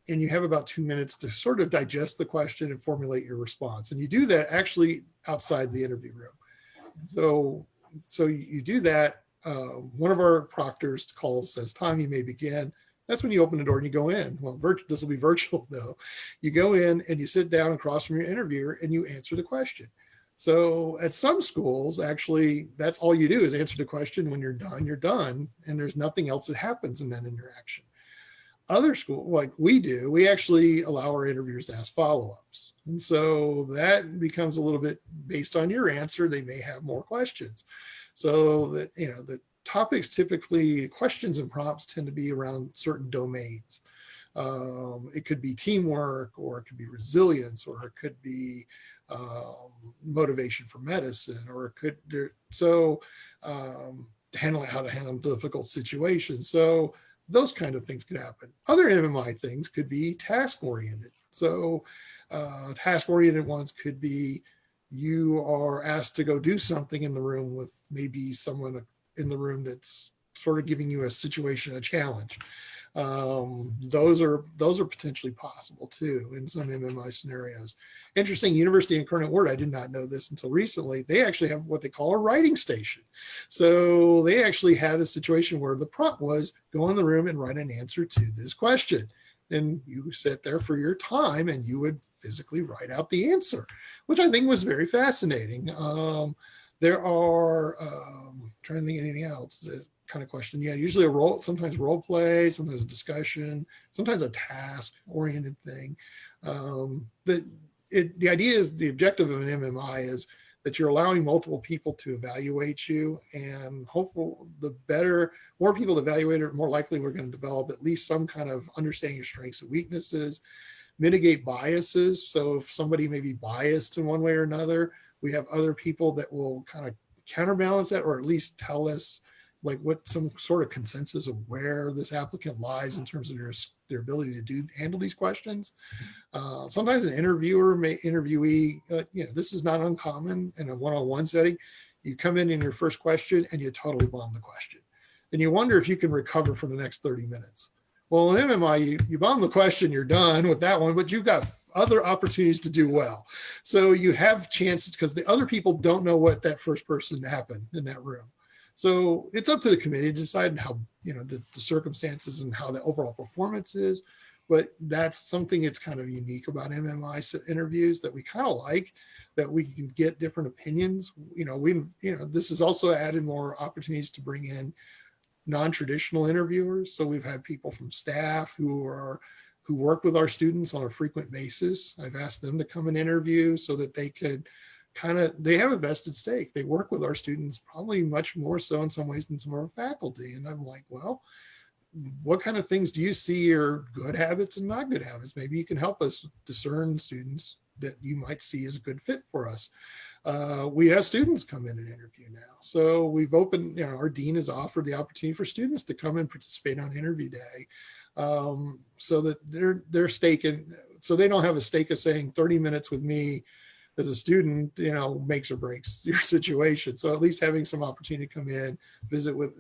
and you have about 2 minutes to sort of digest the question and formulate your response. And you do that actually outside the interview room. So you do that one of our proctors calls, says, "Tom, you may begin." That's when you open the door and you go in. Well, this will be virtual though. You go in and you sit down across from your interviewer and you answer the question. So at some schools, actually, that's all you do is answer the question. When you're done, and there's nothing else that happens in that interaction. Other schools, like we do, we actually allow our interviewers to ask follow-ups. And so that becomes a little bit based on your answer. They may have more questions. So that, the topics typically, questions and prompts tend to be around certain domains. It could be teamwork, or it could be resilience, or it could be motivation for medicine, or it could how to handle difficult situations. So those kind of things could happen. Other MMI things could be task-oriented. So task-oriented ones could be you are asked to go do something in the room with maybe someone in the room that's sort of giving you a situation, a challenge. Those are potentially possible too in some MMI scenarios. Interesting, University Incarnate Word, I did not know this until recently. They actually have what they call a writing station. So they actually had a situation where the prompt was go in the room and write an answer to this question. Then you sit there for your time and you would physically write out the answer, which I think was very fascinating. There are, trying to think of anything else. Kind of question. Yeah, usually sometimes role play, sometimes a discussion, sometimes a task oriented thing. The idea is the objective of an MMI is that you're allowing multiple people to evaluate you, and hopefully more people evaluate it, more likely we're going to develop at least some kind of understanding of strengths and weaknesses, mitigate biases. So if somebody may be biased in one way or another, we have other people that will kind of counterbalance that, or at least tell us like what some sort of consensus of where this applicant lies in terms of their ability to handle these questions. Sometimes an interviewee, this is not uncommon in a one-on-one setting. You come in your first question and you totally bomb the question. And you wonder if you can recover for the next 30 minutes. Well, in MMI, you bomb the question, you're done with that one, but you've got other opportunities to do well. So you have chances because the other people don't know what that first person happened in that room. So it's up to the committee to decide how, the circumstances and how the overall performance is. But that's something that's kind of unique about MMI interviews that we kind of like, that we can get different opinions. This has also added more opportunities to bring in non-traditional interviewers. So we've had people from staff who work with our students on a frequent basis. I've asked them to come and interview so that they could they have a vested stake. They work with our students probably much more so in some ways than some of our faculty. And I'm like, well, what kind of things do you see are good habits and not good habits? Maybe you can help us discern students that you might see as a good fit for us. We have students come in and interview now. So we've opened, our dean has offered the opportunity for students to come and participate on interview day, so that they're staking, so they don't have a stake of saying 30 minutes with me as a student, makes or breaks your situation. So at least having some opportunity to come in, visit with,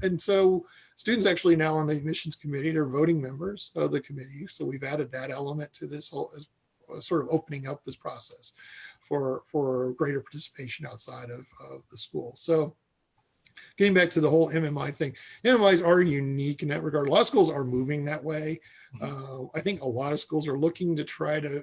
and so students actually now on the admissions committee, they're voting members of the committee. So we've added that element to this whole, as sort of opening up this process for greater participation outside of the school. So getting back to the whole MMI thing, MMIs are unique in that regard. A lot of schools are moving that way. I think a lot of schools are looking to try to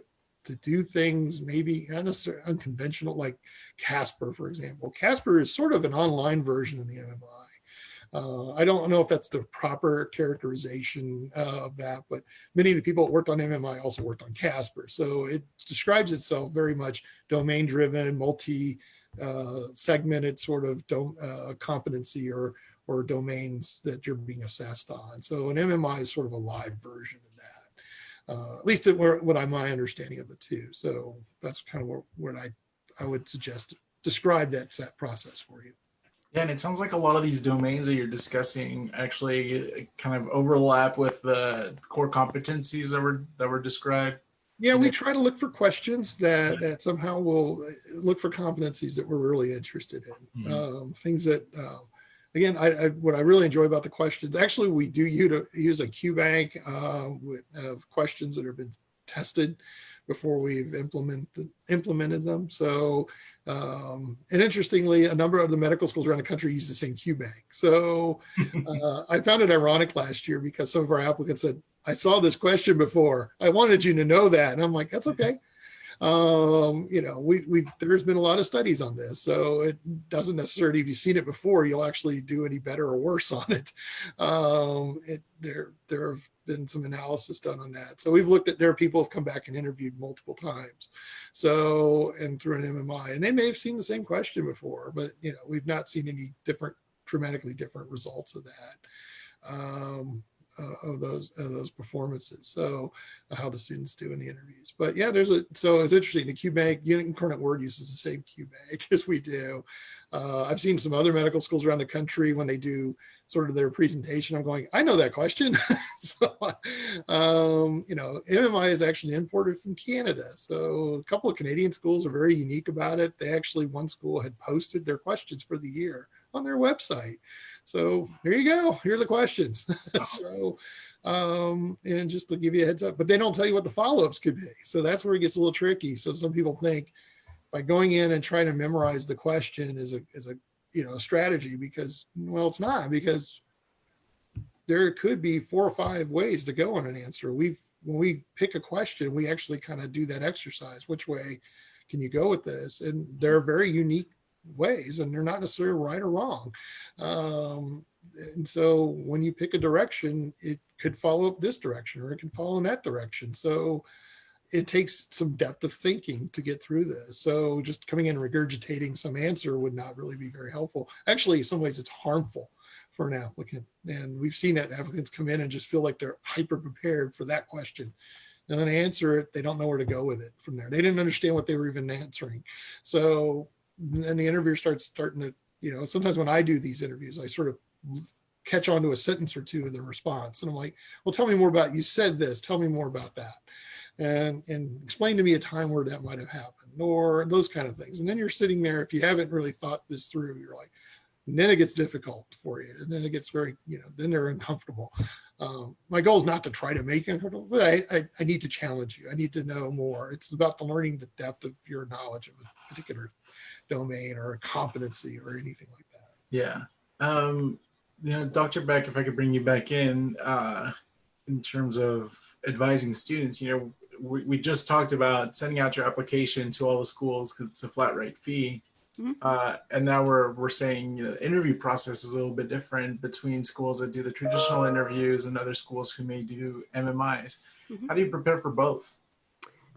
do things maybe not necessarily unconventional, like Casper, for example. Casper is sort of an online version of the MMI. I don't know if that's the proper characterization of that, but many of the people that worked on MMI also worked on Casper. So it describes itself very much domain-driven, multi-segmented sort of competency or domains that you're being assessed on. So an MMI is sort of a live version of that. At least what my understanding of the two. So that's kind of what I would suggest. Describe that process for you. Yeah, and it sounds like a lot of these domains that you're discussing actually kind of overlap with the core competencies that were described. Yeah, we try to look for questions that somehow will look for competencies that we're really interested in. Mm-hmm. Things that, again, what I really enjoy about the questions, actually, we do use a Q bank of questions that have been tested before we've implemented them. So, and interestingly, a number of the medical schools around the country use the same Q bank. So I found it ironic last year because some of our applicants said, I saw this question before. I wanted you to know that. And I'm like, that's okay. You know, there's been a lot of studies on this, so it doesn't necessarily, if you've seen it before, you'll actually do any better or worse on it. There have been some analysis done on that. So we've looked at, there are people who have come back and interviewed multiple times. So, and through an MMI, and they may have seen the same question before, but, you know, we've not seen any dramatically different results of that. Of those performances. So how the students do in the interviews. But yeah, so it's interesting. The Q bank, Incarnate Word uses the same Q bank as we do. I've seen some other medical schools around the country when they do sort of their presentation, I'm going, I know that question. So, you know, MMI is actually imported from Canada. So a couple of Canadian schools are very unique about it. They actually, one school had posted their questions for the year on their website. So here you go. Here are the questions. So, and just to give you a heads up, but they don't tell you what the follow-ups could be. So that's where it gets a little tricky. So some people think by going in and trying to memorize the question is a you know, a strategy, because, well, it's not, because there could be 4 or 5 ways to go on an answer. When we pick a question, we actually kind of do that exercise. Which way can you go with this? And they're very unique ways, and they're not necessarily right or wrong. And so when you pick a direction, it could follow up this direction, or it can follow in that direction. So it takes some depth of thinking to get through this. So just coming in and regurgitating some answer would not really be very helpful. Actually, in some ways, it's harmful for an applicant. And we've seen that applicants come in and just feel like they're hyper prepared for that question. And then answer it, they don't know where to go with it from there. They didn't understand what they were even answering. So then the interviewer starting to, you know, sometimes when I do these interviews, I sort of catch on to a sentence or two in the response. And I'm like, well, tell me more about, you said this, tell me more about that. And explain to me a time where that might have happened, or those kind of things. And then you're sitting there, if you haven't really thought this through, you're like, and then it gets difficult for you. And then it gets very, you know, then they're uncomfortable. My goal is not to try to make it uncomfortable, but I need to challenge you. I need to know more. It's about the learning the depth of your knowledge of a particular domain or a competency or anything like that. Yeah. You know, Dr. Beck, if I could bring you back in terms of advising students, you know, we just talked about sending out your application to all the schools because it's a flat rate fee. Mm-hmm. And now we're saying, you know, the interview process is a little bit different between schools that do the traditional interviews and other schools who may do MMIs. Mm-hmm. How do you prepare for both?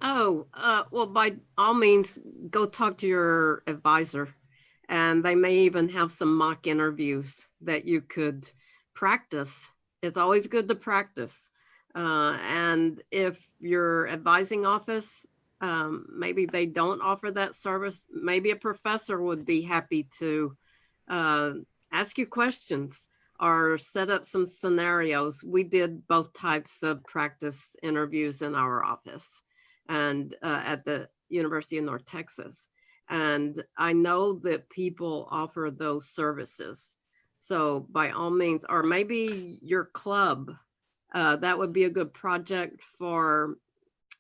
Oh, well, by all means, go talk to your advisor, and they may even have some mock interviews that you could practice. It's always good to practice. And if your advising office, maybe they don't offer that service, maybe a professor would be happy to ask you questions or set up some scenarios. We did both types of practice interviews in our office and at the University of North Texas. And I know that people offer those services. So by all means, or maybe your club, that would be a good project for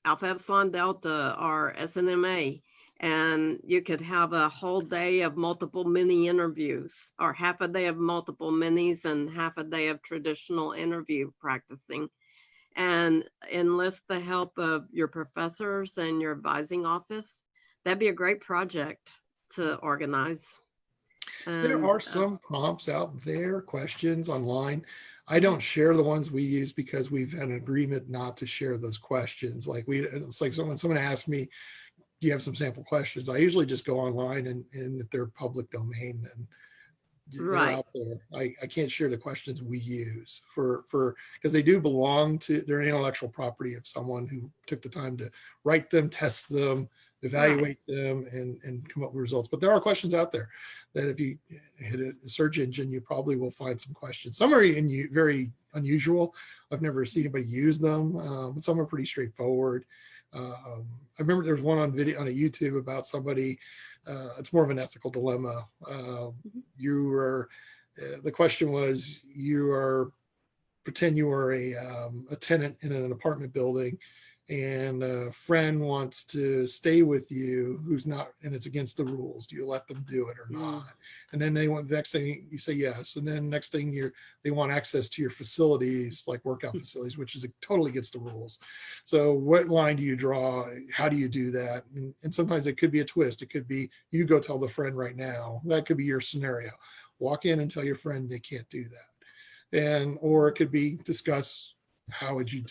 Alpha Epsilon Delta or SNMA. And you could have a whole day of multiple mini interviews, or half a day of multiple minis and half a day of traditional interview practicing, and enlist the help of your professors and your advising office. That'd be a great project to organize. There are some prompts out there, questions online. I don't share the ones we use because we've had an agreement not to share those questions. Like it's like someone asked me, do you have some sample questions? I usually just go online and if they're public domain, and they're out there. I can't share the questions we use for because they do belong to, they're intellectual property of someone who took the time to write them, test them, evaluate them, and come up with results. But there are questions out there that if you hit a search engine, you probably will find some questions. Some are very unusual. I've never seen anybody use them, but some are pretty straightforward. I remember there's one on video on a YouTube about somebody, it's more of an ethical dilemma. The question was, pretend you are a tenant in an apartment building, and a friend wants to stay with you who's not, and it's against the rules, do you let them do it or not? And then they want, the next thing you say yes, and then next thing they want access to your facilities, like workout facilities, which is totally against the rules. So what line do you draw? How do you do that? And sometimes it could be a twist. It could be you go tell the friend right now. That could be your scenario. Walk in and tell your friend they can't do that. And or it could be discuss how would you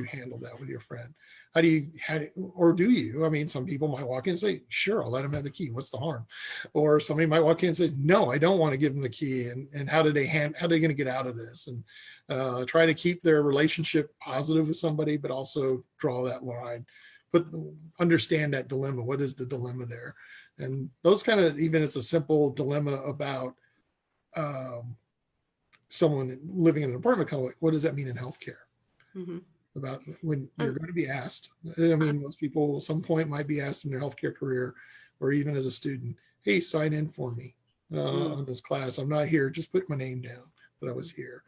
handle that with your friend? Or do you? I mean, some people might walk in and say, sure, I'll let him have the key. What's the harm? Or somebody might walk in and say, no, I don't want to give them the key. And how are they going to get out of this? And try to keep their relationship positive with somebody, but also draw that line. But understand that dilemma. What is the dilemma there? And those kind of, even it's a simple dilemma about someone living in an apartment complex, what does that mean in healthcare? About when you're going to be asked. I mean, most people at some point might be asked in their healthcare career, or even as a student, hey, sign in for me on this class. I'm not here. Just put my name down that I was here.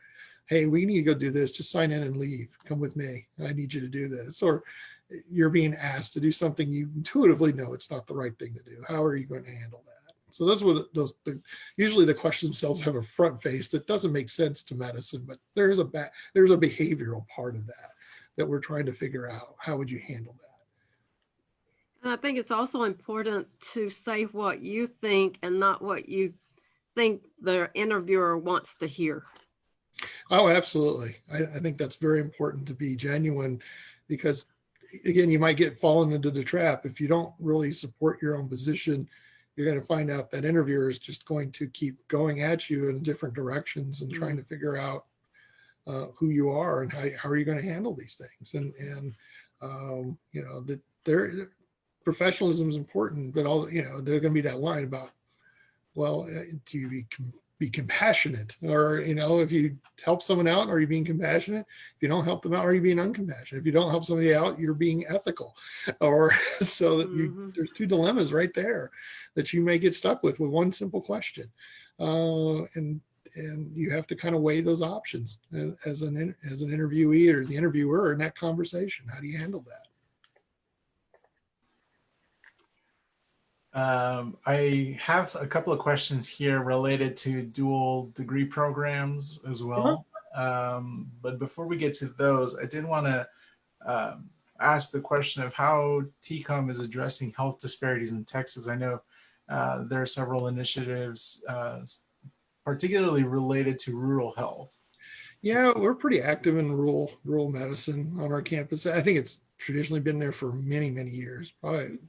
Hey, we need to go do this. Just sign in and leave. Come with me. I need you to do this. Or you're being asked to do something you intuitively know it's not the right thing to do. How are you going to handle that? So that's what usually the questions themselves have a front face that doesn't make sense to medicine, but there's a behavioral part of that we're trying to figure out. How would you handle that? And I think it's also important to say what you think and not what you think the interviewer wants to hear. Oh, absolutely. I think that's very important to be genuine, because again, you might fallen into the trap. If you don't really support your own position, you're going to find out that interviewer is just going to keep going at you in different directions and trying to figure out who you are and how are you going to handle these things. And you know, that their professionalism is important, but there's going to be that line about, well, do you be compassionate? Or, if you help someone out, are you being compassionate? If you don't help them out, are you being uncompassionate? If you don't help somebody out, you're being ethical. Or so that there's two dilemmas right there that you may get stuck with one simple question. And you have to kind of weigh those options as an interviewee or the interviewer in that conversation. How do you handle that? I have a couple of questions here related to dual degree programs as well. But before we get to those, I did want to ask the question of how TCOM is addressing health disparities in Texas. I know there are several initiatives, particularly related to rural health. Yeah, we're pretty active in rural medicine on our campus. I think it's traditionally been there for many, many years, probably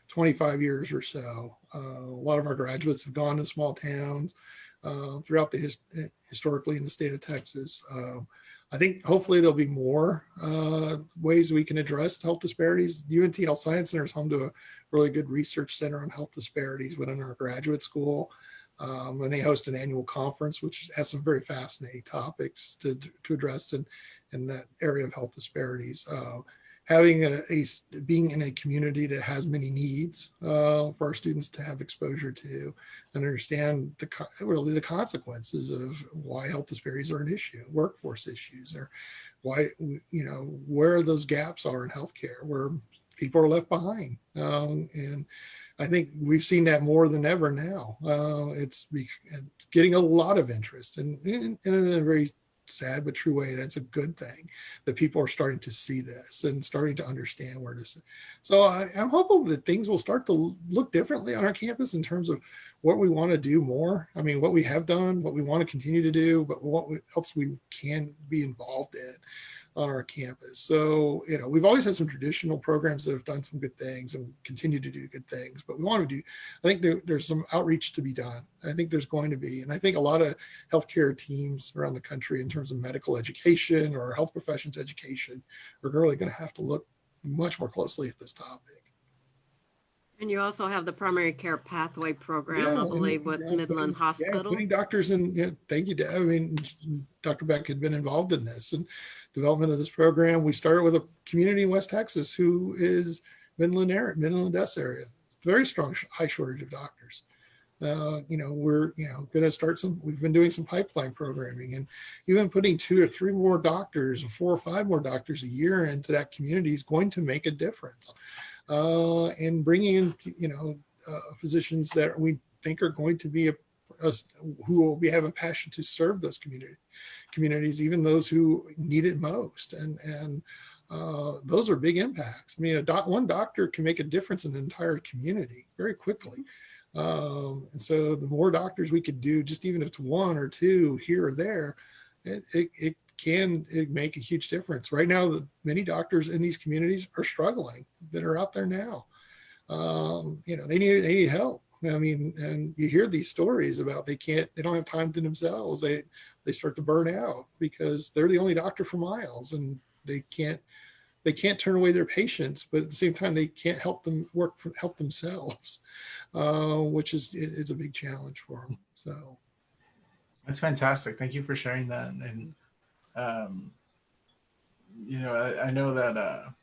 25 years or so. A lot of our graduates have gone to small towns throughout historically in the state of Texas. I think hopefully there'll be more ways we can address health disparities. UNT Health Science Center is home to a really good research center on health disparities within our graduate school. And they host an annual conference, which has some very fascinating topics to address in that area of health disparities. Having being in a community that has many needs for our students to have exposure to and understand the consequences of why health disparities are an issue, workforce issues, or why, where those gaps are in healthcare, where people are left behind. And I think we've seen that more than ever now. It's getting a lot of interest, and in a very sad but true way. That's a good thing that people are starting to see this and starting to understand where this is. So I'm hopeful that things will start to look differently on our campus in terms of what we want to do more. I mean, what we have done, what we want to continue to do, but what else we can be involved in on our campus. So, we've always had some traditional programs that have done some good things and continue to do good things, but we want to I think there's some outreach to be done. I think there's going to be, and I think a lot of healthcare teams around the country in terms of medical education or health professions education are really going to have to look much more closely at this topic. And you also have the primary care pathway program, I believe, with Midland Hospital. Yeah, putting doctors in, thank you, Deb. I mean, Dr. Beck had been involved in this and development of this program. We started with a community in West Texas who is Midland Odessa area. Very strong, high shortage of doctors. We're going to start we've been doing some pipeline programming, and even putting 2 or 3 more doctors or 4 or 5 more doctors a year into that community is going to make a difference. And bringing in, physicians that we think are going to be who will have a passion to serve those communities, even those who need it most. And those are big impacts. I mean, one doctor can make a difference in an entire community very quickly. And so the more doctors we could do, just even if it's 1 or 2 here or there, it can make a huge difference. Right now, many doctors in these communities are struggling that are out there now. They need help. I mean, and you hear these stories about they don't have time to themselves. They start to burn out because they're the only doctor for miles, and they can't turn away their patients, but at the same time, they can't help themselves, which is a big challenge for them. So that's fantastic. Thank you for sharing that. And, I know that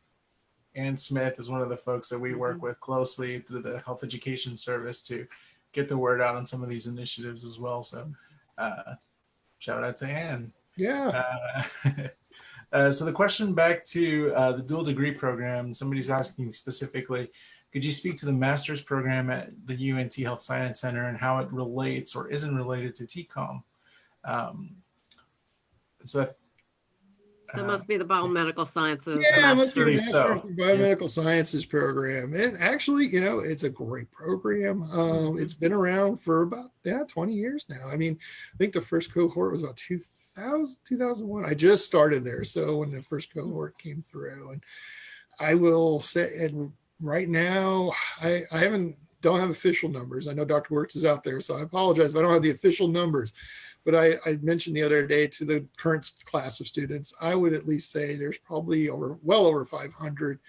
Ann Smith is one of the folks that we work with closely through the Health Education Service to get the word out on some of these initiatives as well. So shout out to Ann. Yeah. So the question back to the dual degree program, somebody's asking specifically, could you speak to the master's program at the UNT Health Science Center and how it relates or isn't related to TCOM? That must be the biomedical sciences. Yeah, it must be the Master's in Biomedical Sciences program. And actually, it's a great program. It's been around for about 20 years now. I mean, I think the first cohort was about 2001. I just started there. So when the first cohort came through, and I will say, and right now, I don't have official numbers. I know Dr. Wirtz is out there, so I apologize if I don't have the official numbers. But I mentioned the other day to the current class of students, I would at least say there's probably well over 500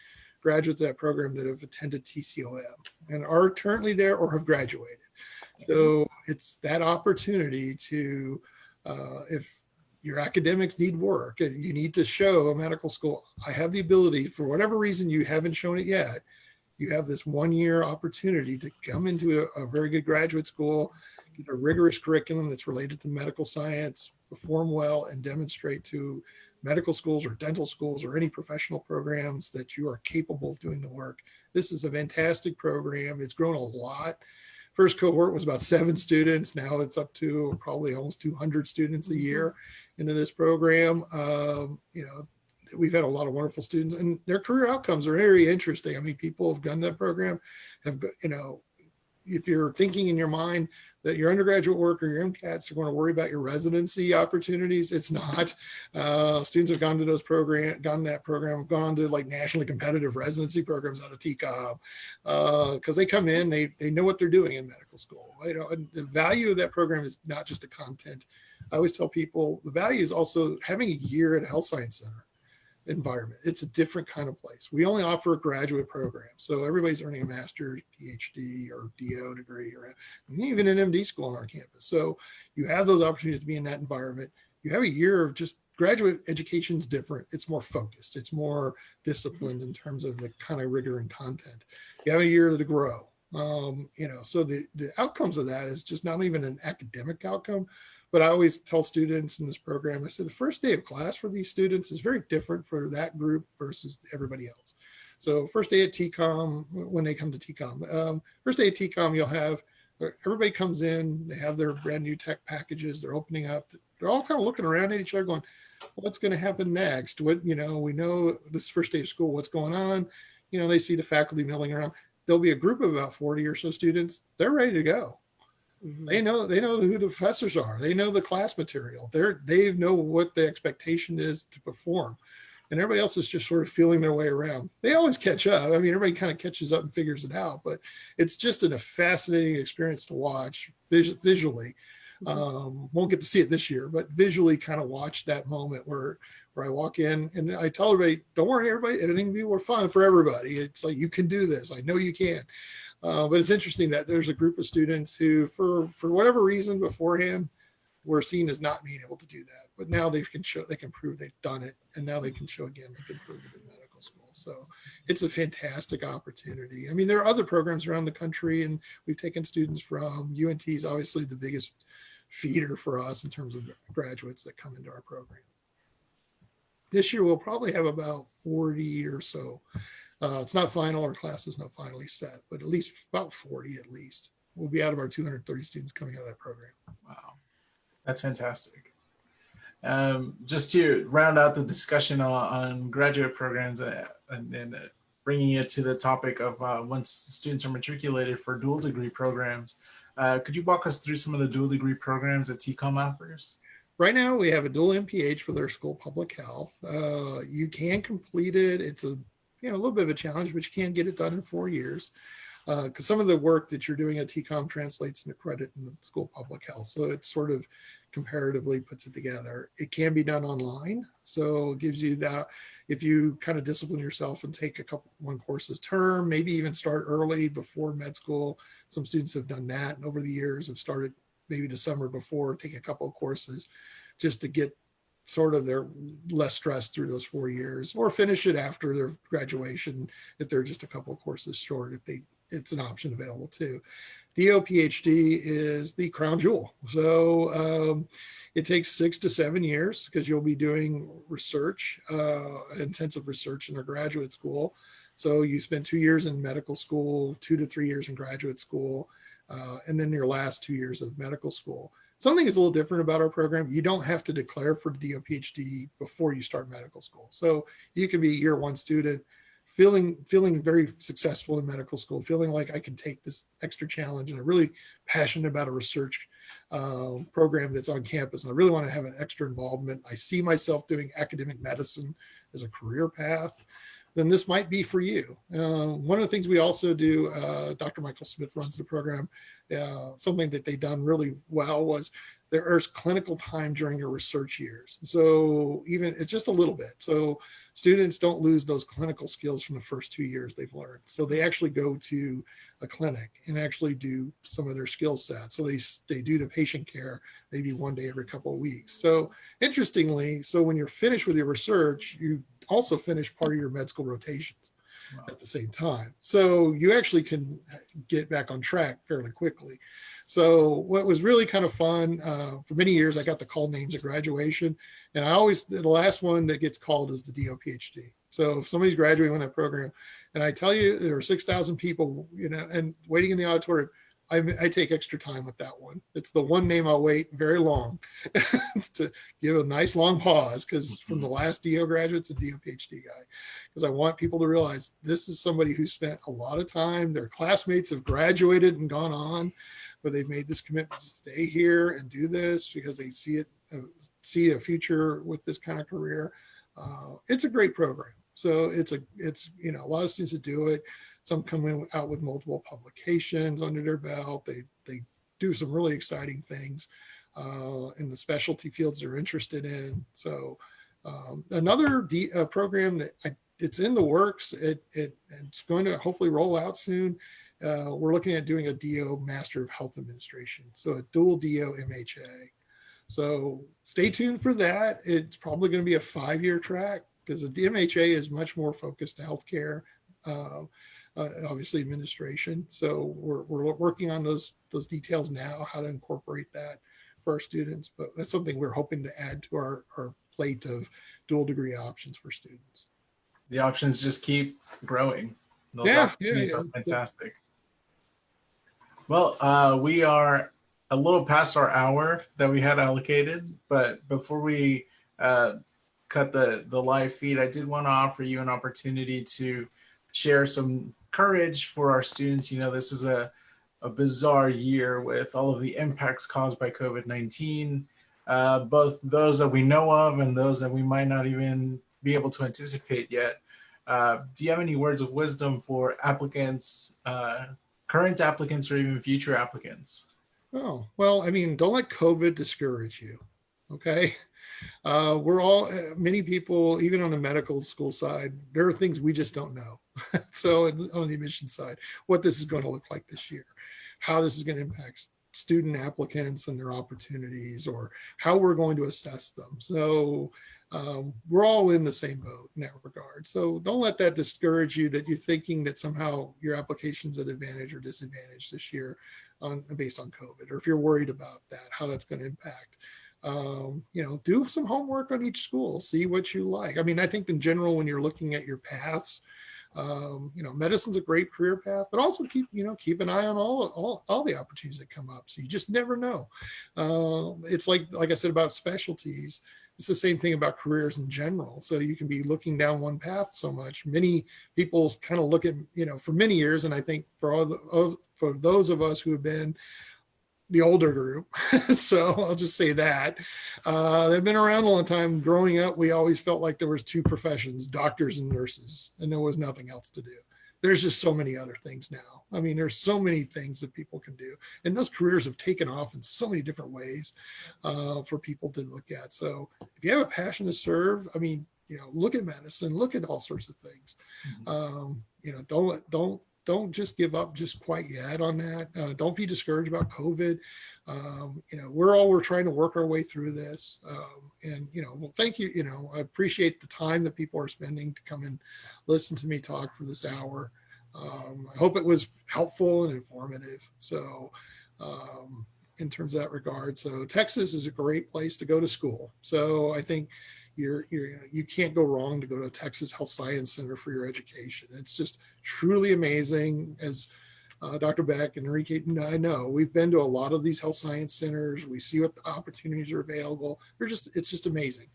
graduates of that program that have attended TCOM and are currently there or have graduated. So it's that opportunity to, if your academics need work and you need to show a medical school, I have the ability, for whatever reason you haven't shown it yet, you have this 1-year opportunity to come into a very good graduate school, get a rigorous curriculum that's related to medical science, perform well, and demonstrate to medical schools or dental schools or any professional programs that you are capable of doing the work. This is a fantastic program. It's grown a lot. First cohort was about 7 students. Now it's up to probably almost 200 students a year into this program. We've had a lot of wonderful students, and their career outcomes are very interesting. I mean, people have done that program, if you're thinking in your mind that your undergraduate work or your MCATs are going to worry about your residency opportunities, it's not. Students have gone to that program, gone to like nationally competitive residency programs out of TCOM, because they come in, they know what they're doing in medical school. And the value of that program is not just the content. I always tell people the value is also having a year at a health science center environment. It's a different kind of place. We only offer a graduate program, so everybody's earning a master's, PhD, or DO degree, or even an MD school on our campus. So you have those opportunities to be in that environment. You have a year of just graduate education is different. It's more focused. It's more disciplined in terms of the kind of rigor and content. You have a year to grow. So the outcomes of that is just not even an academic outcome. But I always tell students in this program, I said, the first day of class for these students is very different for that group versus everybody else. So first day at TCOM, when they come to TCOM, first day at TCOM, you'll have, everybody comes in, they have their brand new tech packages, they're opening up, they're all kind of looking around at each other going, what's going to happen next? We know this first day of school, what's going on? They see the faculty milling around. There'll be a group of about 40 or so students. They're ready to go. They know who the professors are. They know the class material. They know what the expectation is to perform. And everybody else is just sort of feeling their way around. They always catch up. I mean, everybody kind of catches up and figures it out, but it's just a fascinating experience to watch visually. Won't get to see it this year, but visually kind of watch that moment where I walk in and I tell everybody, don't worry, everybody, everything will be fun for everybody. It's like, you can do this. I know you can. But it's interesting that there's a group of students who, for whatever reason beforehand, were seen as not being able to do that. But now they can prove they've done it. And now they can show again they can prove it in medical school. So it's a fantastic opportunity. I mean, there are other programs around the country, and we've taken students from UNT is obviously the biggest feeder for us in terms of graduates that come into our program. This year, we'll probably have about 40 or so. It's not final, our class is not finally set, but at least about 40 at least. We'll be out of our 230 students coming out of that program. Wow, that's fantastic. Just to round out the discussion on graduate programs and bringing it to the topic of once students are matriculated for dual degree programs, could you walk us through some of the dual degree programs that TCOM offers? Right now, we have a dual MPH with our school of public health. You can complete it. It's a little bit of a challenge, but you can get it done in 4 years. Because some of the work that you're doing at TCOM translates into credit in the school of public health. So it sort of comparatively puts it together. It can be done online. So it gives you that, if you kind of discipline yourself and take one courses term, maybe even start early before med school. Some students have done that, and over the years have started maybe the summer before, take a couple of courses just to get sort of their less stress through those 4 years, or finish it after their graduation if they're just a couple of courses short, it's an option available too. DO PhD is the crown jewel. So it takes 6 to 7 years because you'll be doing research, intensive research in a graduate school. So you spend 2 years in medical school, 2 to 3 years in graduate school, and then your last 2 years of medical school. Something is a little different about our program. You don't have to declare for DO PhD before you start medical school. So you can be a year one student, feeling very successful in medical school, feeling like I can take this extra challenge, and I'm really passionate about a research program that's on campus, and I really want to have an extra involvement. I see myself doing academic medicine as a career path. Then this might be for you. One of the things we also do, Dr. Michael Smith runs the program, something that they've done really well was there's clinical time during your research years. So even it's just a little bit. So students don't lose those clinical skills from the first 2 years they've learned. So they actually go to a clinic and actually do some of their skill sets. So they do the patient care maybe one day every couple of weeks. So interestingly, so when you're finished with your research, you also finish part of your med school rotations at the same time. So you actually can get back on track fairly quickly. So what was really kind of fun, for many years, I got to call names at graduation, and the last one that gets called is the DO PhD. So if somebody's graduating from that program, and I tell you, there are 6,000 people, and waiting in the auditorium, I take extra time with that one. It's the one name I'll wait very long to give a nice long pause, because from the last DO graduate to DO PhD guy, because I want people to realize this is somebody who spent a lot of time. Their classmates have graduated and gone on, but they've made this commitment to stay here and do this because they see a future with this kind of career. It's a great program. So it's a lot of students that do it. Some come out with multiple publications under their belt. They do some really exciting things in the specialty fields they're interested in. So another program that it's in the works. It's going to hopefully roll out soon. We're looking at doing a DO Master of Health Administration, so a dual DO MHA. So stay tuned for that. It's probably going to be a 5-year track because the MHA is much more focused to healthcare. Obviously administration. So we're working on those details now, how to incorporate that for our students. But that's something we're hoping to add to our plate of dual degree options for students. The options just keep growing. Those Yeah. Fantastic. Well, we are a little past our hour that we had allocated, but before we cut the live feed, I did want to offer you an opportunity to share some courage for our students. This is a bizarre year with all of the impacts caused by COVID-19, both those that we know of and those that we might not even be able to anticipate yet. Do you have any words of wisdom for applicants, current applicants, or even future applicants? Oh, well, don't let COVID discourage you. Okay. Many people, even on the medical school side, there are things we just don't know. So on the admission side, what this is going to look like this year, how this is going to impact student applicants and their opportunities, or how we're going to assess them. So we're all in the same boat in that regard. So don't let that discourage you, that you're thinking that somehow your application's at advantage or disadvantage this year based on COVID, or if you're worried about that, how that's going to impact. Do some homework on each school, see what you like. I mean, I think in general, when you're looking at your paths, medicine's a great career path, but also keep an eye on all the opportunities that come up. So you just never know. It's like I said about specialties, it's the same thing about careers in general. So you can be looking down one path so much. Many people kind of look at, for many years, and I think for those of us who have been the older group, so I'll just say that they've been around a long time. Growing up, we always felt like there was two professions, doctors and nurses, and there was nothing else to do. There's just so many other things now. I mean, there's so many things that people can do, and those careers have taken off in so many different ways for people to look at. So if you have a passion to serve, I mean, look at medicine, look at all sorts of things. Don't just give up just quite yet on that. Don't be discouraged about COVID. We're trying to work our way through this. Thank you. I appreciate the time that people are spending to come and listen to me talk for this hour. I hope it was helpful and informative. So in terms of that regard, so Texas is a great place to go to school. So I think you can't go wrong to go to Texas Health Science Center for your education. It's just truly amazing. As Dr. Beck and Enrique and I know, we've been to a lot of these health science centers. We see what the opportunities are available. It's just amazing.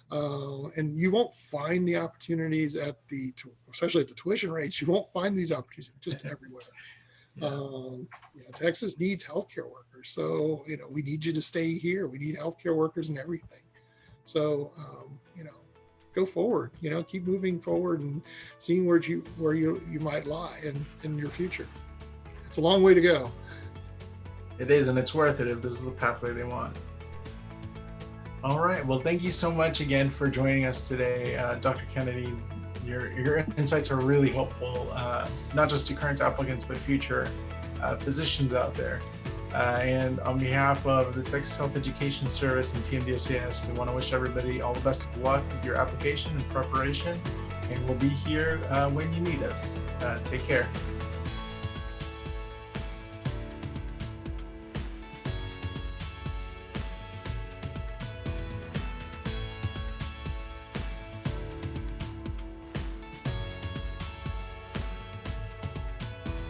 And you won't find the opportunities especially at the tuition rates, you won't find these opportunities just everywhere. Texas needs healthcare workers. So, we need you to stay here. We need healthcare workers and everything. So, go forward, keep moving forward and seeing where you might lie in your future. It's a long way to go. It is, and it's worth it if this is the pathway they want. All right. Well, thank you so much again for joining us today, Dr. Kennedy. Your insights are really helpful, not just to current applicants, but future physicians out there. And on behalf of the Texas Health Education Service and TMDSAS, we want to wish everybody all the best of luck with your application and preparation. And we'll be here when you need us. Take care.